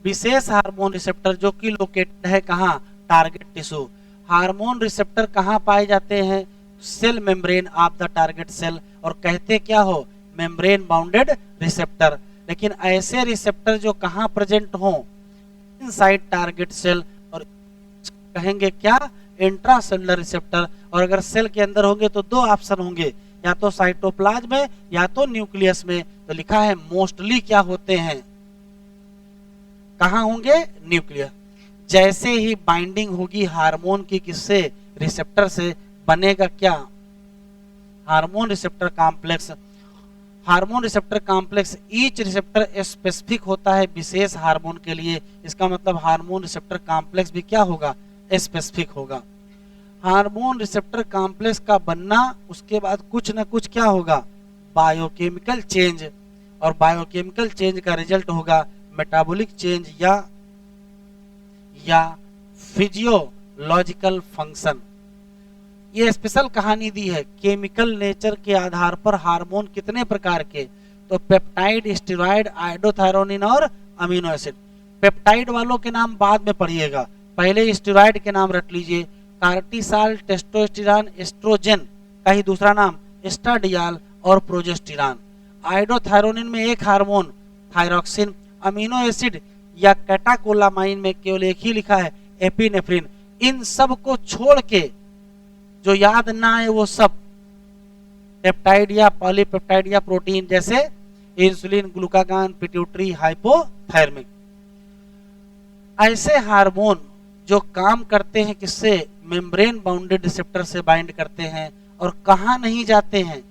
विशेष हार्मोन रिसेप्टर जो कि लोकेटेड है कहां, टारगेट टिश्यू। हार्मोन रिसेप्टर कहां पाए जाते हैं, cell membrane of the target cell, और कहते क्या हो, मेम्ब्रेन बाउंडेड रिसेप्टर। लेकिन ऐसे रिसेप्टर जो कहां प्रेजेंट हो, इनसाइड टारगेट सेल, और कहेंगे क्या, इंट्रासेलुलर रिसेप्टर। और अगर सेल के अंदर होंगे तो दो ऑप्शन होंगे, या तो साइटोप्लाज्म में या तो न्यूक्लियस में। तो लिखा है मोस्टली क्या होते हैं, कहां होंगे, न्यूक्लियस। जैसे ही बाइंडिंग होगी हार्मोन की किससे, रिसेप्टर से, बनेगा क्या, hormone receptor complex. Hormone receptor complex, each receptor specific होता है विशेष हार्मोन के लिए। इसका मतलब हार्मोन रिसेप्टर कॉम्प्लेक्स भी क्या होगा, स्पेसिफिक होगा। हार्मोन रिसेप्टर कॉम्प्लेक्स का बनना, उसके बाद कुछ ना कुछ क्या होगा, बायोकेमिकल चेंज, और बायोकेमिकल चेंज का रिजल्ट होगा मेटाबॉलिक चेंज या फिजियोलॉजिकल फंक्शन। ये स्पेशल कहानी दी है, केमिकल नेचर के आधार पर हार्मोन कितने प्रकार के, तो पेप्टाइड, स्टेरॉइड, आयोडोथायरोनिन और अमीनो एसिड। पेप्टाइड वालों के नाम बाद में पढ़िएगा, पहले स्टेरॉइड के नाम रट लीजिए, कार्टिसाल, टेस्टोस्टेरोन, एस्ट्रोजन का ही दूसरा नाम एस्ट्राडियाल और प्रोजेस्टेरॉन। आयोडोथायरोनिन में एक हार्मोन थायरोक्सिन, अमीनो एसिड या कैटाकोलामाइन में केवल एक ही लिखा है एपिनेफ्रिन। इन सब को छोड़ के जो याद ना आए वो सब पेप्टाइड या पॉलीपेप्टाइड या प्रोटीन, जैसे इंसुलिन, ग्लूकागॉन, पिट्यूटरी, हाइपोथैलेमिक। ऐसे हार्मोन जो काम करते हैं किससे, मेम्ब्रेन बाउंडेड रिसेप्टर से बाइंड करते हैं, और कहां नहीं जाते हैं,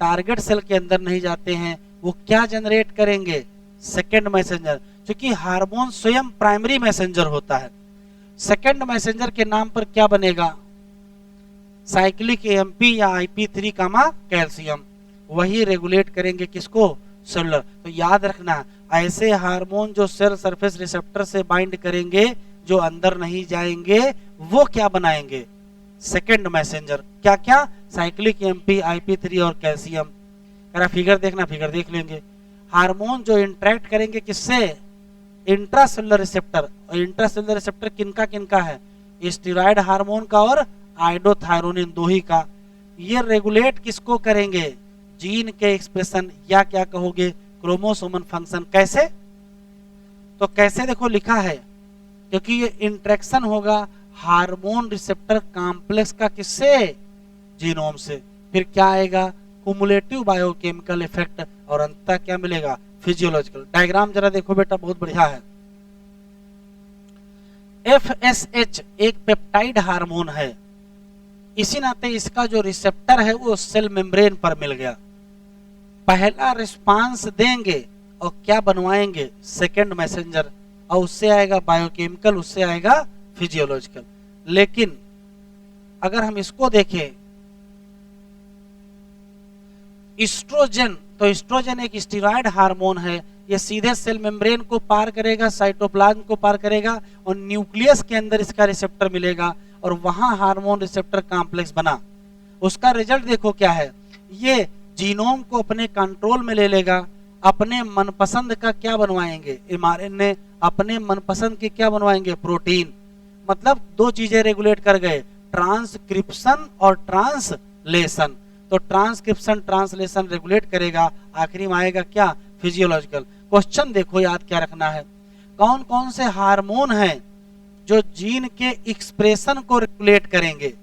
टारगेट सेल के अंदर नहीं जाते हैं। वो क्या जनरेट करेंगे, सेकेंड मैसेंजर। क्योंकि हार्मोन स्वयं प्राइमरी मैसेंजर होता है, सेकेंड मैसेंजर के नाम पर क्या बनेगा, साइक्लिक एएमपी या IP3 कामा कैल्शियम, वही रेगुलेट करेंगे किसको, सेलुलर। तो याद रखना, ऐसे हार्मोन जो सेल सरफेस रिसेप्टर से बाइंड करेंगे, जो अंदर नहीं जाएंगे, वो क्या बनाएंगे, सेकेंड मैसेंजर। क्या क्या, साइक्लिक एएमपी, IP3 और कैल्शियम। अगर फिगर देखना, फिगर देख लेंगे। हार्मोन जो इंटरेक्ट करेंगे किससे, इंट्रासेलुलर रिसेप्टर, और इंट्रासेलुलर रिसेप्टर किनका किनका है, स्टेरॉइड हार्मोन का और आयोडोथायरोनिन, दो ही का। ये रेगुलेट किसको करेंगे, जीन के एक्सप्रेशन या क्या कहोगे, क्रोमोसोमल फंक्शन। कैसे, तो कैसे देखो लिखा है, क्योंकि ये इंटरेक्शन होगा हार्मोन रिसेप्टर कॉम्प्लेक्स का किससे, जीनोम से। फिर क्या आएगा, कुमुलेटिव बायोकेमिकल इफेक्ट, और अंततः क्या मिलेगा, फिजियोलॉजिकल। डायग्राम जरा देखो बेटा, बहुत बढ़िया है। FSH एक पेप्टाइड हार्मोन है, इसी नाते इसका जो रिसेप्टर है वो सेल मेम्ब्रेन पर मिल गया। पहला रिस्पांस देंगे और क्या बनवाएंगे, सेकेंड मैसेंजर, और उससे आएगा बायोकेमिकल, उससे आएगा फिजियोलॉजिकल। लेकिन अगर हम इसको देखें, एस्ट्रोजन, तो एस्ट्रोजन एक स्टेरॉइड हार्मोन है, ये सीधे सेल मेम्ब्रेन को पार करेगा, साइटोप्लाज्म को पार करेगा, और न्यूक्लियस के अंदर इसका रिसेप्टर मिलेगा, और वहां हार्मोन रिसेप्टर कॉम्प्लेक्स बना। उसका रिजल्ट देखो क्या है, ये जीनोम को अपने कंट्रोल में ले लेगा, अपने मनपसंद का क्या बनवाएंगे, mRNA, अपने मनपसंद के क्या बनवाएंगे, प्रोटीन। मतलब दो चीजें रेगुलेट कर गए, ट्रांसक्रिप्शन और ट्रांसलेशन। तो ट्रांसक्रिप्शन ट्रांसलेशन रेगुलेट करेगा, आखिरी में आएगा क्या, फिजियोलॉजिकल। क्वेश्चन देखो, याद क्या रखना है, कौन कौन से हार्मोन हैं जो जीन के एक्सप्रेशन को रेगुलेट करेंगे,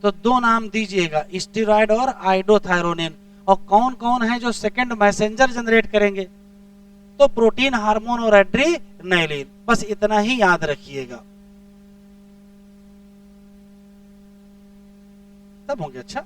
तो दो नाम दीजिएगा, स्टेरॉइड और आयोडोथायरोनिन। और कौन कौन है जो सेकंड मैसेंजर जनरेट करेंगे, तो प्रोटीन, हार्मोन और एड्रीनलिन, बस इतना ही याद रखिएगा। तब होंगे। अच्छा